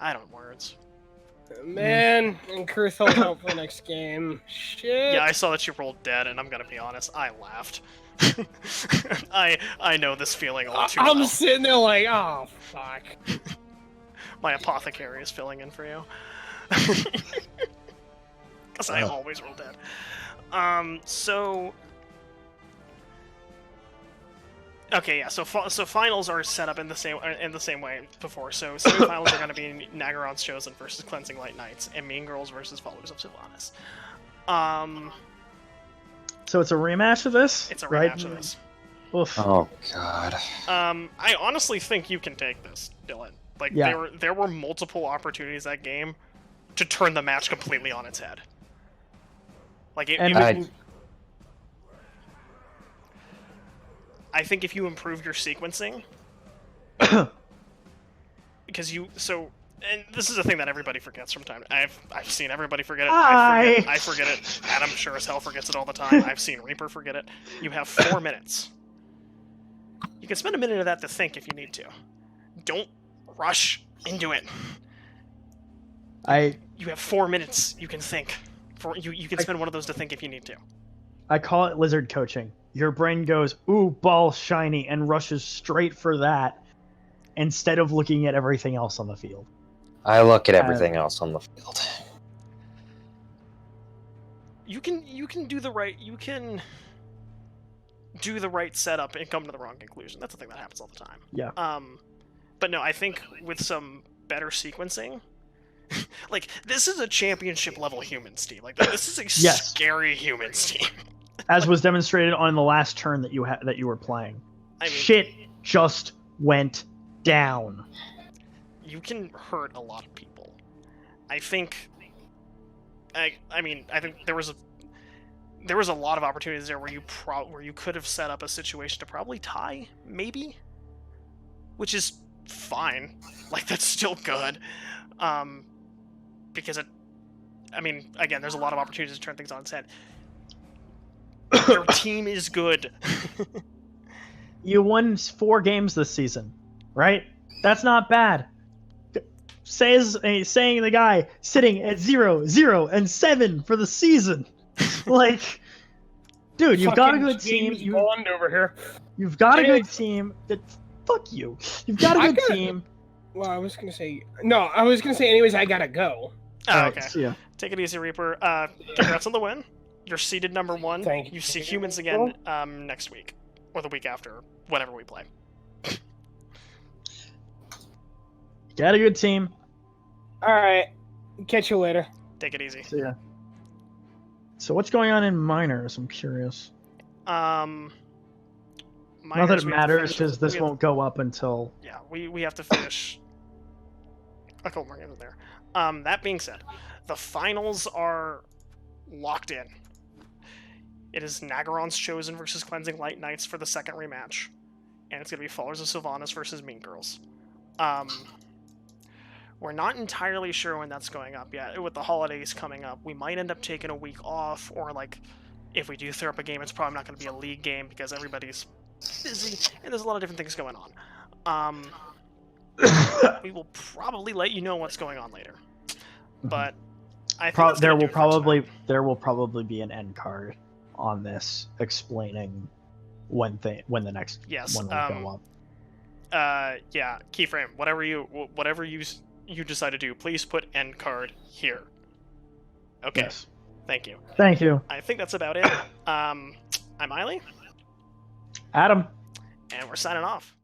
I don't words. Man, and Kruth will help for the next game. Shit. Yeah, I saw that you rolled dead, and I'm gonna be honest, I laughed. I know this feeling all too I'm well. sitting there like, oh, fuck. My apothecary is filling in for you. Because I always roll dead. So... Okay, yeah. So finals are set up in the same way before. So semifinals are going to be Nagarrond's Chosen versus Cleansing Light Knights, and Mean Girls versus Followers of Sylvanas. So it's a rematch of this? It's a right? rematch of this. Oof. Oh god. I honestly think you can take this, Dylan. Like Yeah. there were multiple opportunities that game to turn the match completely on its head. Like I think if you improve your sequencing, because and this is a thing that everybody forgets from time. I've seen everybody forget it. I forget it. Adam sure as hell forgets it all the time. I've seen Reaper forget it. You have 4 minutes You can spend a minute of that to think if you need to. Don't rush into it. You have 4 minutes. You can think. You can spend one of those to think if you need to. I call it lizard coaching. Your brain goes, ooh, ball shiny, and rushes straight for that instead of looking at everything else on the field. I look at everything else on the field. You can do the right setup and come to the wrong conclusion. That's the thing that happens all the time. Yeah. But no, I think with some better sequencing, like this is a championship level humans team. Like this is a scary humans team. As was demonstrated on the last turn that you were playing. I mean, shit just went down. You can hurt a lot of people. I think. I mean, I think there was a lot of opportunities there where you could have set up a situation to probably tie, maybe, which is fine. Like that's still good, because I mean, again, there's a lot of opportunities to turn things on its head. Your team is good. You won 4 games this season, right? That's not bad. Saying the guy sitting at 0-0-7 for the season. Like, dude, you've got a good team. Over here. You've got a good team. Fuck you. You've got a good team. Well, I was gonna say anyways, I gotta go. Oh, okay. See ya. Take it easy, Reaper. Congrats on the win. You're seeded number 1. Thank you. You see humans again next week. Or the week after. Whatever we play. Got a good team. Alright. Catch you later. Take it easy. See ya. So what's going on in minors? I'm curious. Minors, Not that it matters, because this won't go up until... Yeah, we have to finish a couple more games in there. That being said, the finals are locked in. It is Nagarrond's Chosen versus Cleansing Light Knights for the second rematch. And it's going to be Followers of Sylvanas versus Mean Girls. We're not entirely sure when that's going up yet. With the holidays coming up, we might end up taking a week off, or like, if we do throw up a game, it's probably not going to be a league game because everybody's busy, and there's a lot of different things going on. We will probably let you know what's going on later. But I think there will probably be an end card on this explaining when the next one will go up. Yeah, KiFrame, whatever you decide to do, please put end card here. Okay. Yes. Thank you. Thank you. I think that's about it. I'm Miley. Adam. And we're signing off.